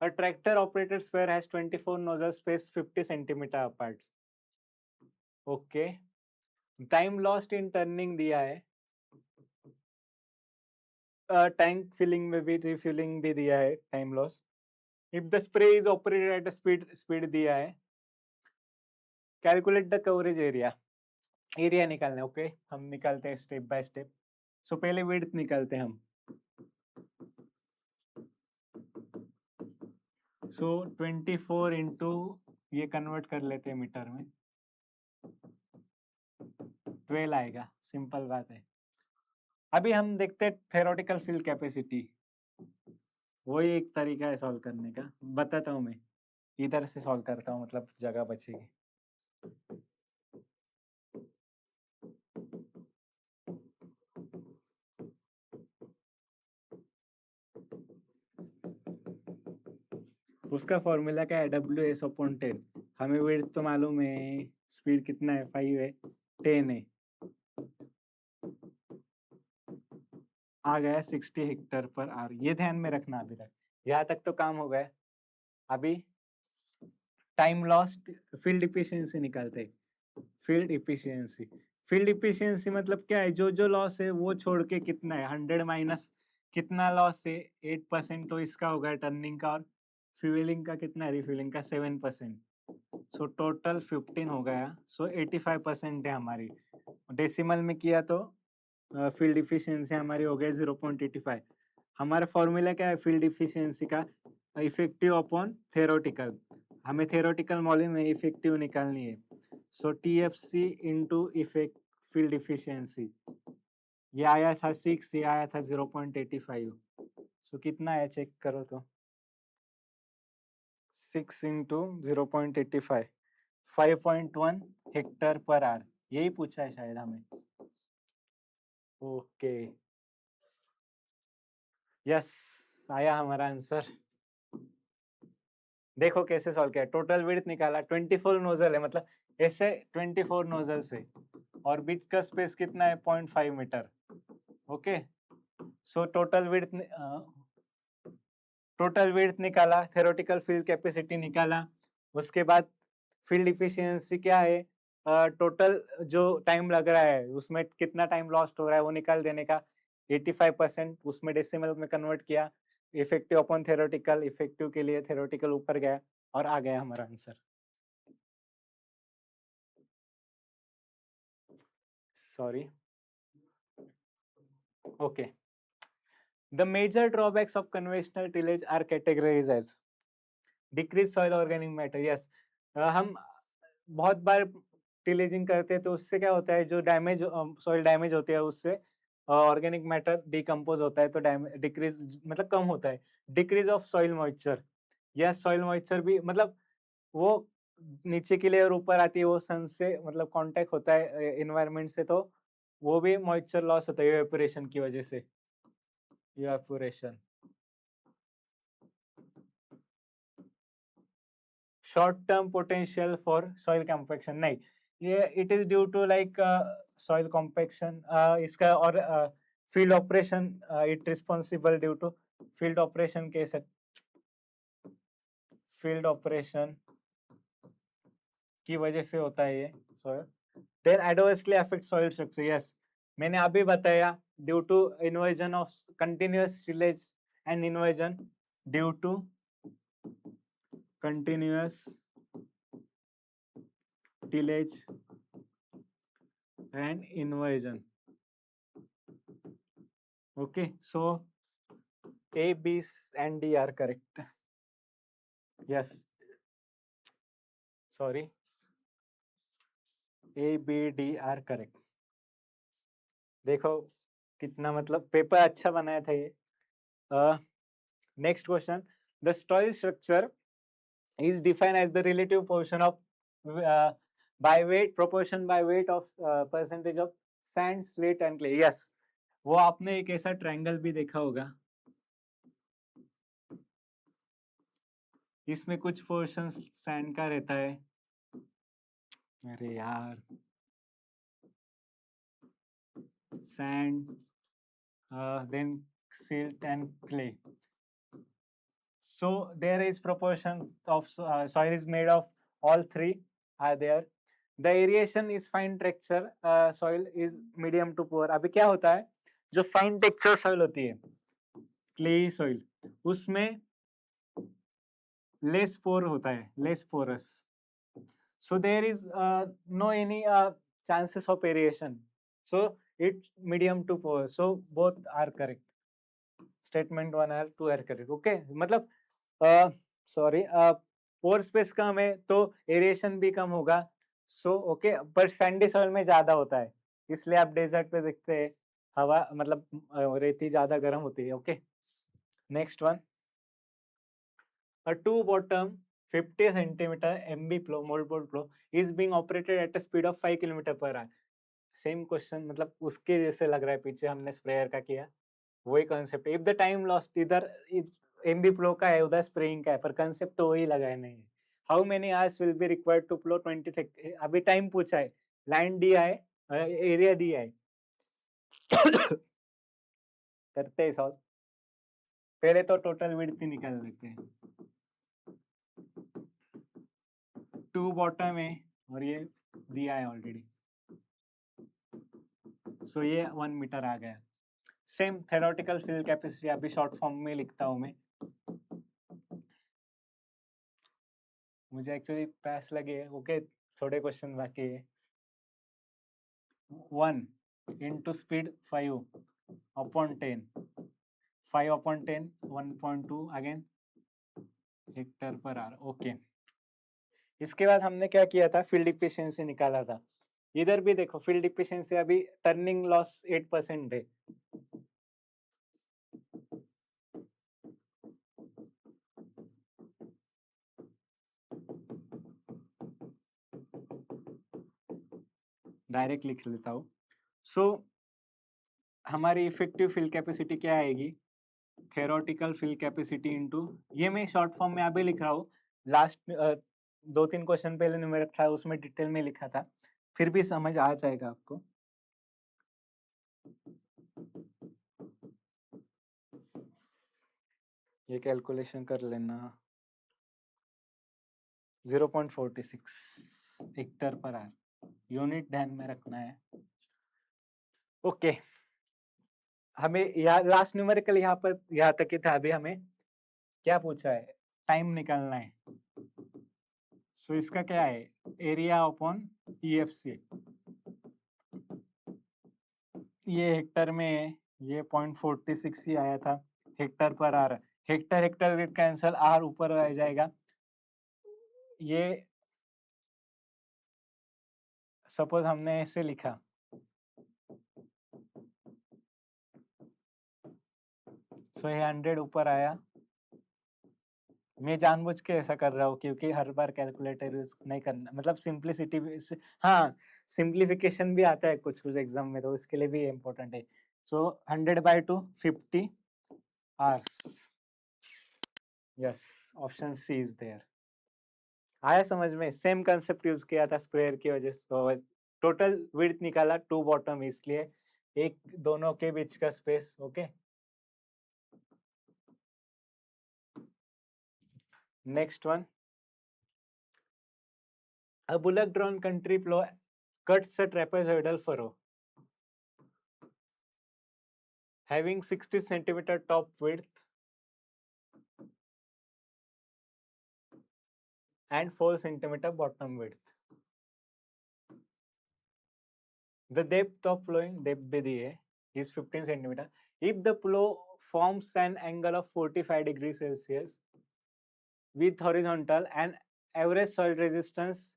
a tractor operated spare has 24 nozzles spaced 50 centimeter apart. Okay, time lost in turning दिया है, टैंक फिलिंग में भी रिफिलिंग भी दिया है time loss. If the spray is operated at speed दिया है. Calculate the coverage area. Area निकालना है. ओके, हम निकालते हैं स्टेप बाय स्टेप. सो पहले विड्थ निकालते हैं हम. सो 24 इंटू, ये कन्वर्ट कर लेते हैं मीटर में, 12 आएगा. सिंपल बात है. अभी हम देखते हैं थेरोटिकल फील्ड कैपेसिटी. वही एक तरीका है सॉल्व करने का, बताता हूँ मैं. इधर से सॉल्व करता हूँ, मतलब जगह बचेगी. उसका फॉर्मूला क्या है, WS/10. हमें विड्थ तो मालूम है, स्पीड कितना है, 5 है, 10 है, आ गया 60 हेक्टर पर आवर. ये ध्यान में रखना. अभी तक यहाँ तक तो काम हो गया. अभी टाइम लॉस्ट, फील्ड इफिशियंसी निकालते. फील्ड इफिशियंसी, फील्ड इफिशियंसी मतलब क्या है, जो जो लॉस है वो छोड़ के कितना है, 100 माइनस कितना लॉस है, 8%, तो इसका होगा टर्निंग का. और फ्यूलिंग का कितना है, रिफ्यूलिंग का 7%. सो टोटल 15 हो गया. सो 85% है हमारी. डेसिमल में किया तो फील्ड इफिशियंसी हमारी हो गई 0.85. हमारा फॉर्मूला क्या है फील्ड इफिशियंसी का, इफेक्टिव अपॉन थेरोटिकल. हमें थेरोटिकल मॉल्यूम में इफेक्टिव निकालनी है. सो TFC into effect field efficiency. ये आया था 6, ये आया था 0.85. सो कितना है चेक करो तो, 6 इंटू 0.85, 5.1 हेक्टर पर आवर. यही पूछा है शायद हमें. ओके, यस, आया हमारा आंसर. देखो कैसे सॉल्व किया. टोटल विड्थ निकाला, 24 नोजल है, मतलब ऐसे 24 नोजल से, और बीच का स्पेस कितना है, 0.5 metre. Okay, so total width निकाला, थेरोटिकल फील्ड कैपेसिटी निकाला. उसके बाद फील्ड इफिशियंसी क्या है, टोटल जो टाइम लग रहा है उसमें कितना टाइम लॉस्ट हो रहा है वो निकाल देने का. 85% उसमें डेसिमल में कन्वर्ट किया. इफेक्टिव अपॉन थेरोटिकल, इफेक्टिव के लिए थेरोटिकल ऊपर गया और आ गया हमारा answer. Sorry. Okay, the major drawbacks of conventional tillage are categorized as decrease soil organic matter. Yes, हम बहुत बार टिलेजिंग करते हैं तो उससे क्या होता है, जो डैमेज सॉइल डैमेज होते हैं उससे ऑर्गेनिक मैटर डिकम्पोज होता है, तो डिक्रीज मतलब कम होता है. Decrease of soil moisture, yes, soil moisture भी मतलब वो नीचे की लेयर ऊपर आती है, वो सन से मतलब कांटेक्ट होता है एनवायरनमेंट से, तो वो भी मॉइस्चर लॉस होता है इवेपोरेशन की वजह से. Evaporation, short term potential for soil compaction नहीं, ये it is due to like soil compaction. इसका और field operation, it responsible due to field operation के फील्ड ऑपरेशन की वजह से होता है ये soil. Then adversely affect soil structure. Yes, मैंने अभी बताया, due to inversion of continuous tillage and inversion, due to continuous tillage and inversion. Okay, so A, B, and D are correct. Yes, sorry. A, B, D are correct. देखो कितना मतलब paper अच्छा बनाया था ये. Next question. The soil structure is defined as the relative portion of by weight proportion by weight of percentage of sand, slate and clay. Yes, वो आपने एक ऐसा ट्रायंगल भी देखा होगा. इसमें कुछ पोर्शन सैंड का रहता है. अरे यार, sand, then silt and clay. So there is proportion of soil is made of all three are there. The aeration is fine texture soil is medium to poor. अभी क्या होता है, जो फाइन टेक्सचर सॉइल होती है clay soil, उसमें less pore होता है, less porous. So there is no any chances of aeration. So it's medium to poor. So both are correct. Statement 1 और 2 are correct. Okay, मतलब सॉरी पोर space कम है तो aeration भी कम होगा. सो ओके, पर सैंडी सॉइल में ज्यादा होता है, इसलिए आप डेजर्ट पे देखते हैं हवा मतलब रेती ज्यादा गर्म होती है. Okay, next one. A two bottom 50 centimeter MB flow moldboard flow is being operated at a speed of 5 kilometre per hour. Same question, मतलब उसके जैसे लग रहा है, पीछे हमने स्प्रेयर का किया वही concept. If the time lost, इधर एमबी फ्लो का है उधर स्प्रेइंग का है, पर कंसेप्ट तो वही लगा है. नहीं, how many hours will be required to flow 20. अभी टाइम पूछा है, लाइन दिया है, एरिया दिया है. करते हैं सॉल्व. पहले तो टोटल विड्थ ही निकाल लेते हैं. टू बॉटम है और ये दिया है ऑलरेडी, सो ये 1 मीटर आ गया. सेम थेरोटिकल फिल कैपेसिटी अभी शॉर्ट फॉर्म में लिखता हूं मैं. मुझे एक्चुअली पैस लगे. ओके, थोड़े क्वेश्चन बाकी है. 1 into speed 5 upon 10, 5 upon 10 1.2 again Hector per hour. Okay, इसके बाद हमने क्या किया था, फील्ड इफिशियंसी निकाला था. इधर भी देखो फील्ड इफिशियंसी अभी टर्निंग लॉस 8% है. डायरेक्ट लिख लेता हूँ. सो हमारी इफेक्टिव फील्ड कैपेसिटी क्या आएगी, थेरोटिकल फील्ड कैपेसिटी इनटू, ये मैं शॉर्ट फॉर्म में अभी लिख रहा हूँ. लास्ट 2-3 क्वेश्चन पहले न्यूमेरिक था उसमें डिटेल में लिखा था, फिर भी समझ आ जाएगा आपको. ये कैलकुलेशन कर लेना. 0.46 हेक्टर पर आवर, यूनिट ध्यान में रखना है. ओके, हमें यहाँ लास्ट न्यूमेरिकल यहाँ पर यहाँ तक ही था. अभी हमें क्या पूछा है, टाइम निकालना है. सो इसका क्या है, एरिया अपॉन ईएफसी. ये हेक्टर में है, ये 0.46 ही आया था हेक्टर पर R. Hectare hectare cancel, R ऊपर आ जाएगा. ये सपोज हमने ऐसे लिखा, सो ये 100 ऊपर आया. मैं जानबूझ के ऐसा कर रहा हूँ क्योंकि हर बार कैलकुलेटर यूज नहीं करना, मतलब सिंप्लिसिटी भी. हाँ, सिंप्लीफिकेशन भी आता है कुछ कुछ एग्जाम में, तो उसके लिए भी इम्पोर्टेंट है. So 100/2 50 hours. Yes, option C is there. आया समझ में, सेम कंसेप्ट यूज किया था स्प्रेयर की वजह से. टोटल विड्थ निकाला 2 बॉटम, इसलिए एक दोनों के बीच का space. Okay, next one. A bullock drawn country plow cuts a trapezoidal furrow having 60 centimeter top width and 4 centimeter bottom width. The depth of plowing, depth भी दी है, is 15 centimeter. If the flow forms an angle of 45 degrees Celsius with horizontal and average soil resistance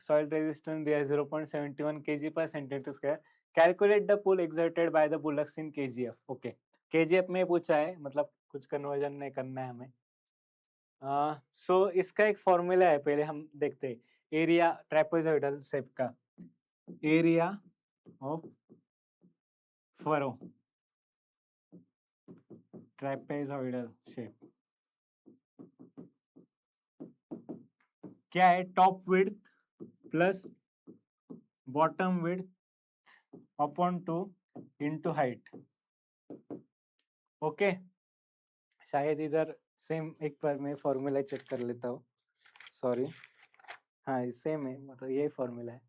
there 0.71 kg per centimeter square, calculate the pull exerted by the bullocks in kgf. Okay, kgf में पूछा है, मतलब कुछ conversion नहीं करना है हमें. सो इसका एक फॉर्मूला है, पहले हम देखते हैं. एरिया ट्रेपेजॉइडल शेप का, area of furrow, trapezoidal shape क्या है? Top width plus bottom width upon 2 into height. Okay, शायद इधर सेम, एक बार मैं फॉर्मूला चेक कर लेता हूँ, सॉरी. हाँ सेम है, मतलब यही फॉर्मूला है.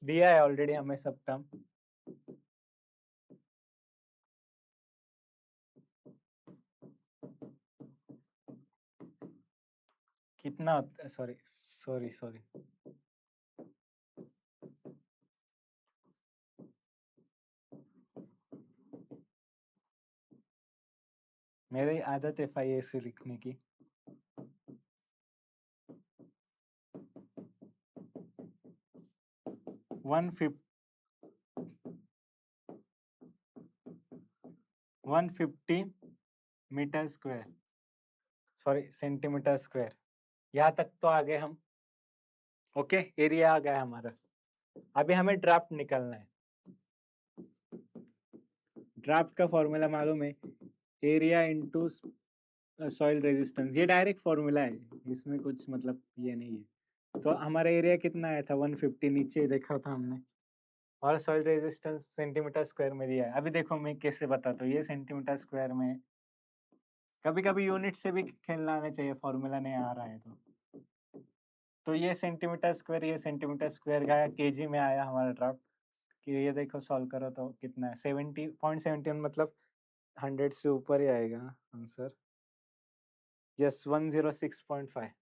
दिया है ऑलरेडी हमें सब टर्म. कितना, सॉरी सॉरी सॉरी, मेरी आदत है FIAC लिखने की. 150 metre square, sorry centimetre square. यहाँ तक तो आ गए हम. ओके, एरिया आ गया हमारा. अभी हमें ड्राफ्ट निकालना है. ड्राफ्ट का फॉर्मूला मालूम है, एरिया इनटू सॉइल रेजिस्टेंस. ये डायरेक्ट फॉर्मूला है, इसमें कुछ मतलब ये नहीं है. तो हमारा एरिया कितना आया था? 150, नीचे देखा था हमने. और सॉइल रेजिस्टेंस सेंटीमीटर स्क्वायर में दिया है. अभी देखो मैं कैसे बताता हूँ, ये सेंटीमीटर स्क्वायर में. कभी कभी यूनिट से भी खेलना आना चाहिए, फॉर्मूला नहीं आ रहा है तो ये सेंटीमीटर स्क्वायर, ये सेंटीमीटर स्क्वायर गया केजी में आया हमारा ड्राफ्ट. कि ये देखो सॉल्व करो तो कितना है? 70.71, मतलब 100 से ऊपर ही आएगा आंसर. Yes, 106.5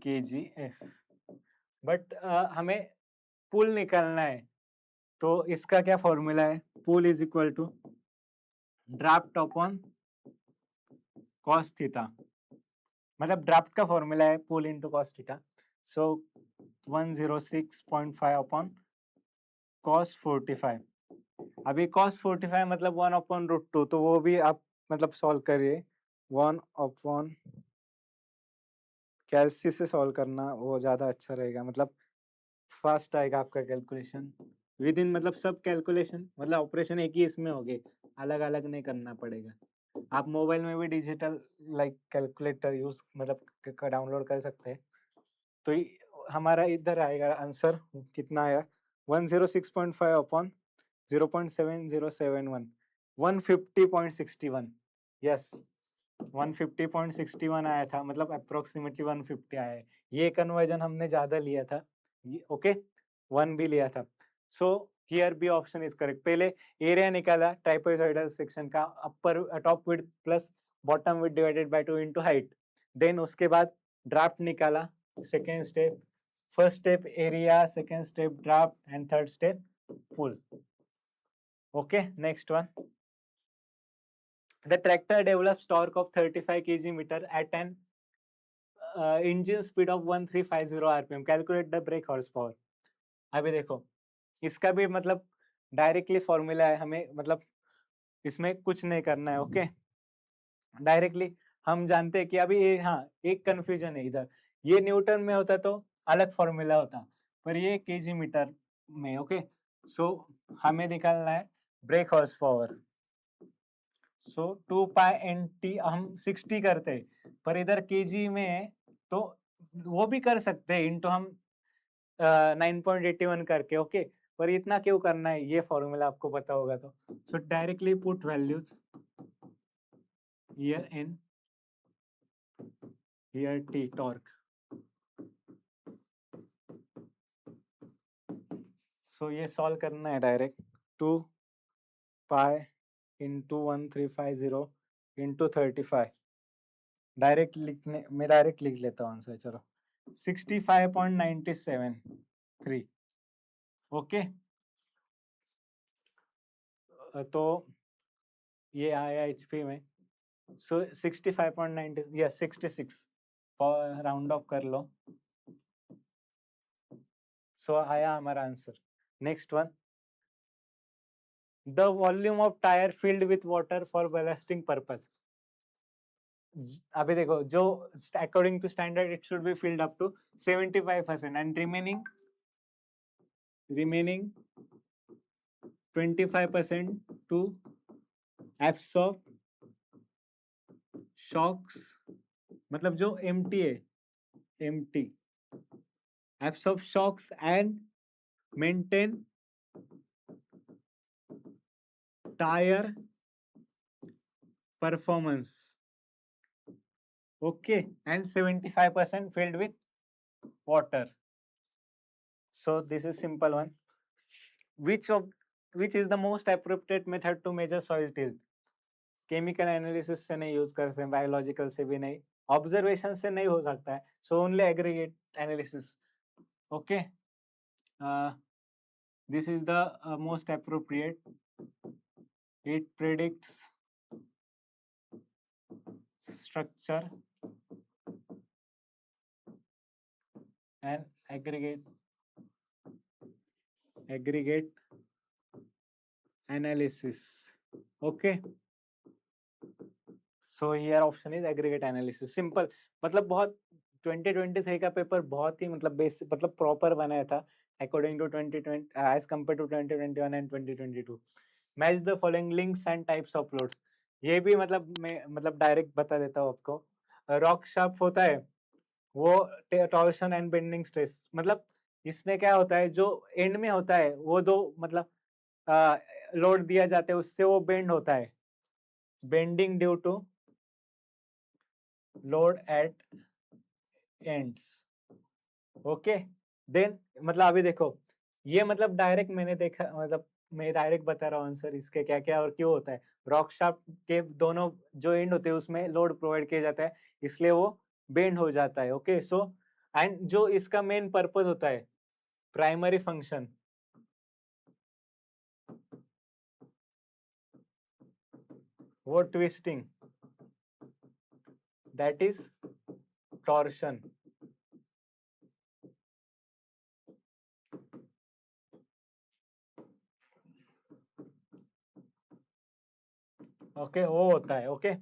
kgf. बट हमें पुल निकालना है, तो इसका क्या फॉर्मूला है? Pull is equal to draft upon cos theta. मतलब ड्राफ्ट का फॉर्मूला है pull into cos theta. So 106.5 upon cos 45. अभी कॉस 45 मतलब 1 अपॉन √2, तो वो भी आप मतलब सॉल्व करिए. 1 अपॉन कैलसी से सॉल्व करना वो ज़्यादा अच्छा रहेगा, मतलब फास्ट आएगा आपका कैलकुलेशन. विद इन मतलब सब कैलकुलेशन, मतलब ऑपरेशन एक ही इसमें हो गए, अलग अलग नहीं करना पड़ेगा. आप मोबाइल में भी डिजिटल लाइक कैलकुलेटर यूज मतलब डाउनलोड कर सकते हैं. तो हमारा इधर आएगा आंसर कितना आया? 106.5 अपॉन 0.7071, 150.61. यस, 150.61 आया था, मतलब अप्रोक्सीमेटली 150 आया है. ये कन्वर्जन हमने ज्यादा लिया था. ओके, 1 भी लिया था. So here B option is correct. पहले एरिया निकाला ट्राइपोइडल सेक्शन का, upper top width plus bottom width divided by 2 into height. Then उसके बाद ड्राफ्ट निकाला. Second step, first step area, second step draft and third step pull. Okay, next one. The tractor develops torque of 35 kg at an engine speed of 1350 rpm. Calculate the brake horsepower. अभी देखो, इसका भी मतलब directly formula है, हमें मतलब इसमें कुछ नहीं करना है. ओके, डायरेक्टली हम जानते हैं कि अभी ये, हाँ एक कंफ्यूजन है इधर. ये न्यूटन में होता तो अलग फॉर्मूला होता, पर ये केजी मीटर में. ओके, सो हमें निकालना है ब्रेक हॉर्स पावर. सो 2 पाई NT हम 60 करते हैं, पर इधर केजी में है तो वो भी कर सकते हैं इंटू हम 9.81 करके. ओके, पर इतना क्यों करना है? ये फॉर्मूला आपको पता होगा तो. So directly put values here in, here T torque. सो ये सॉल्व करना है direct. 2 pi into 1350 into 35. Direct लिखने, मैं डायरेक्ट लिख लेता हूँ आंसर. चलो, 65.973. ओके, तो ये आया HP में, सो 65.90 या 66 राउंड ऑफ कर लो, सो आया हमारा answer. Next one, the volume of tyre filled with water for ballasting purpose. अभी देखो, जो according to standard it should be filled up to 75% and remaining 25% to absorb shocks, मतलब जो एम्प्टी है, empty absorb shocks and maintain tyre performance, okay, and 75% filled with water. So this is simple one. Which is the most appropriate method to measure soil tilt? Chemical analysis से नहीं use कर सकते, biological से भी नहीं, observation से नहीं हो सकता है, so only aggregate analysis. Okay, this is the most appropriate, it predicts structure and aggregate analysis. Okay, so here option is aggregate analysis. Simple, मतलब बहुत 2023 का पेपर बहुत ही मतलब बेसिक, मतलब प्रॉपर बनाया था according to 2020 as compare to 2021 and 2022। Match the following links and types of loads, ये भी मतलब मैं मतलब डायरेक्ट बता देता हूँ आपको। रॉक शार्प होता है वो टॉर्शन एंड बेंडिंग स्ट्रेस, मतलब इसमें क्या होता है, जो एंड में होता है वो दो मतलब लोड दिया जाता है, उससे वो बेंड होता है, bending due to load at ends. Okay, then मतलब अभी देखो, ये मतलब डायरेक्ट मैंने देखा, मतलब मैं डायरेक्ट बता रहा हूँ आंसर इसके क्या क्या और क्यों होता है। रॉक शाफ्ट के दोनों जो एंड होते हैं उसमें लोड प्रोवाइड किया जाता है, इसलिए वो बेंड हो जाता है। ओके, सो एंड जो इसका मेन पर्पस होता है, प्राइमरी फंक्शन, वो twisting, that is torsion. Okay, वो होता है। ओके,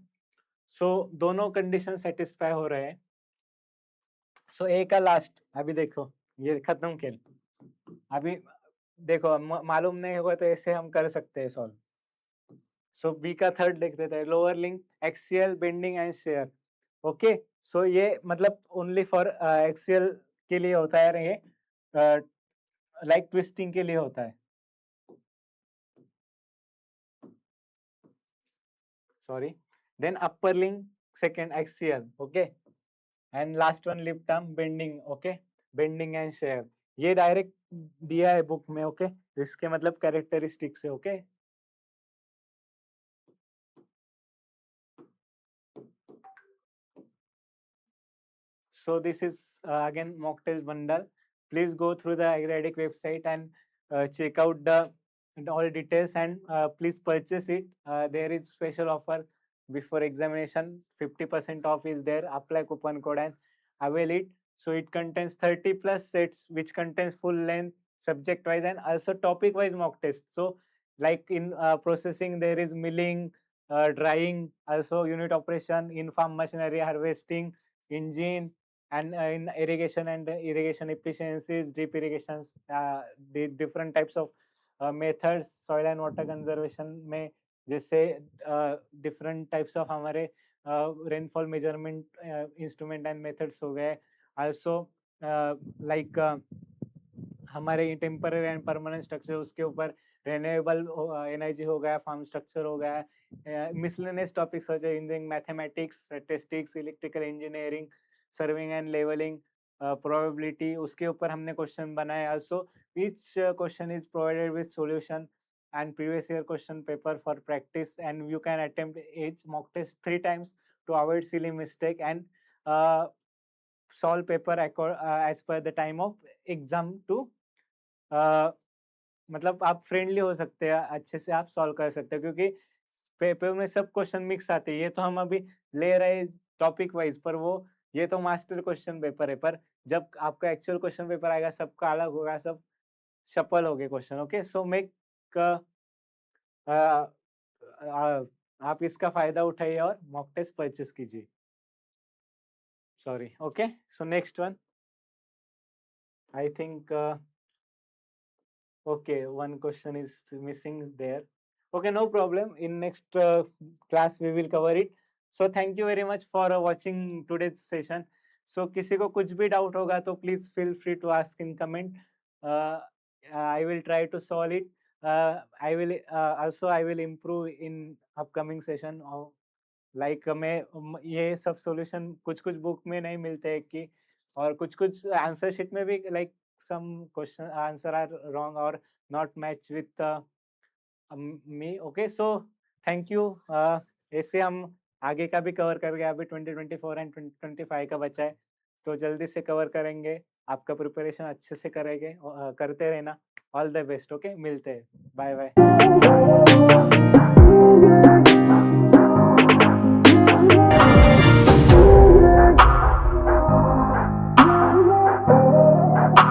सो दोनों कंडीशन सेटिस्फाई हो रहे हैं। सो ए का लास्ट, अभी देखो ये खत्म खेल। अभी देखो मालूम नहीं होगा तो ऐसे हम कर सकते हैं सॉल्व। सो बी का थर्ड लिख देते हैं, lower link axial bending and shear. Okay, so ये मतलब ओनली फॉर एक्सियल के लिए होता है, ये लाइक ट्विस्टिंग के लिए होता है, sorry. Then upper link second axial, okay, and last one lip term bending. Okay, bending and shear, ये डायरेक्ट दिया है बुक में। ओके, इसके मतलब कैरेक्टरिस्टिक्स है। Okay, so this is again mock test bundle. Please go through the agriadic website and check out the all details, and please purchase it. There is special offer before examination, 50% off is there. Apply coupon code and avail it. So it contains 30 plus sets which contains full length, subject wise and also topic wise mock test. So like in processing there is milling, drying, also unit operation, in farm machinery, harvesting, engine, and in irrigation and irrigation efficiencies, drip irrigations, the different types of methods, soil and water conservation में जैसे different types of हमारे rainfall measurement instrument and methods हो गए, also like हमारे temporary and permanent structure, उसके ऊपर renewable energy हो गया, फार्म स्ट्रक्चर हो गया, miscellaneous topics such as engineering, mathematics, statistics, electrical engineering, surveying and levelling, probability, उसके ऊपर हमने क्वेश्चन बनाए। Also each question is provided with solution and previous year question paper for practice, and you can attempt each mock test 3 times to avoid silly mistake and solve paper as per the time of exam to मतलब आप friendly हो सकते हैं, अच्छे से आप solve कर सकते हो, क्योंकि पेपर में सब क्वेश्चन मिक्स आते हैं। ये तो हम अभी ले रहे हैं टॉपिक वाइज, पर वो ये तो मास्टर क्वेश्चन पेपर है, पर जब आपका एक्चुअल क्वेश्चन पेपर आएगा सबका अलग होगा, सब शफल हो गए क्वेश्चन। ओके, सो मेक आप इसका फायदा उठाइए और मॉक टेस्ट परचेस कीजिए। Sorry, okay, so next one, I think okay, one question is missing there. Okay, no problem. In next class we will cover it. So thank you very much for watching today's session. So किसी को कुछ भी doubt होगा तो please feel free to ask in comment. Uh, I will try to solve it. I will also I will improve in upcoming session. Like ये सब solution कुछ-कुछ book में नहीं मिलते हैं कि, और कुछ-कुछ आंसर शीट में भी like some question answer are wrong और not match with me. Okay, so thank you. ऐसे हम आगे का भी कवर करेंगे, अभी 2024 एंड 2025 का बचा है, तो जल्दी से कवर करेंगे। आपका प्रिपरेशन अच्छे से करेंगे, करते रहना। All the best. ओके, मिलते हैं। Bye bye.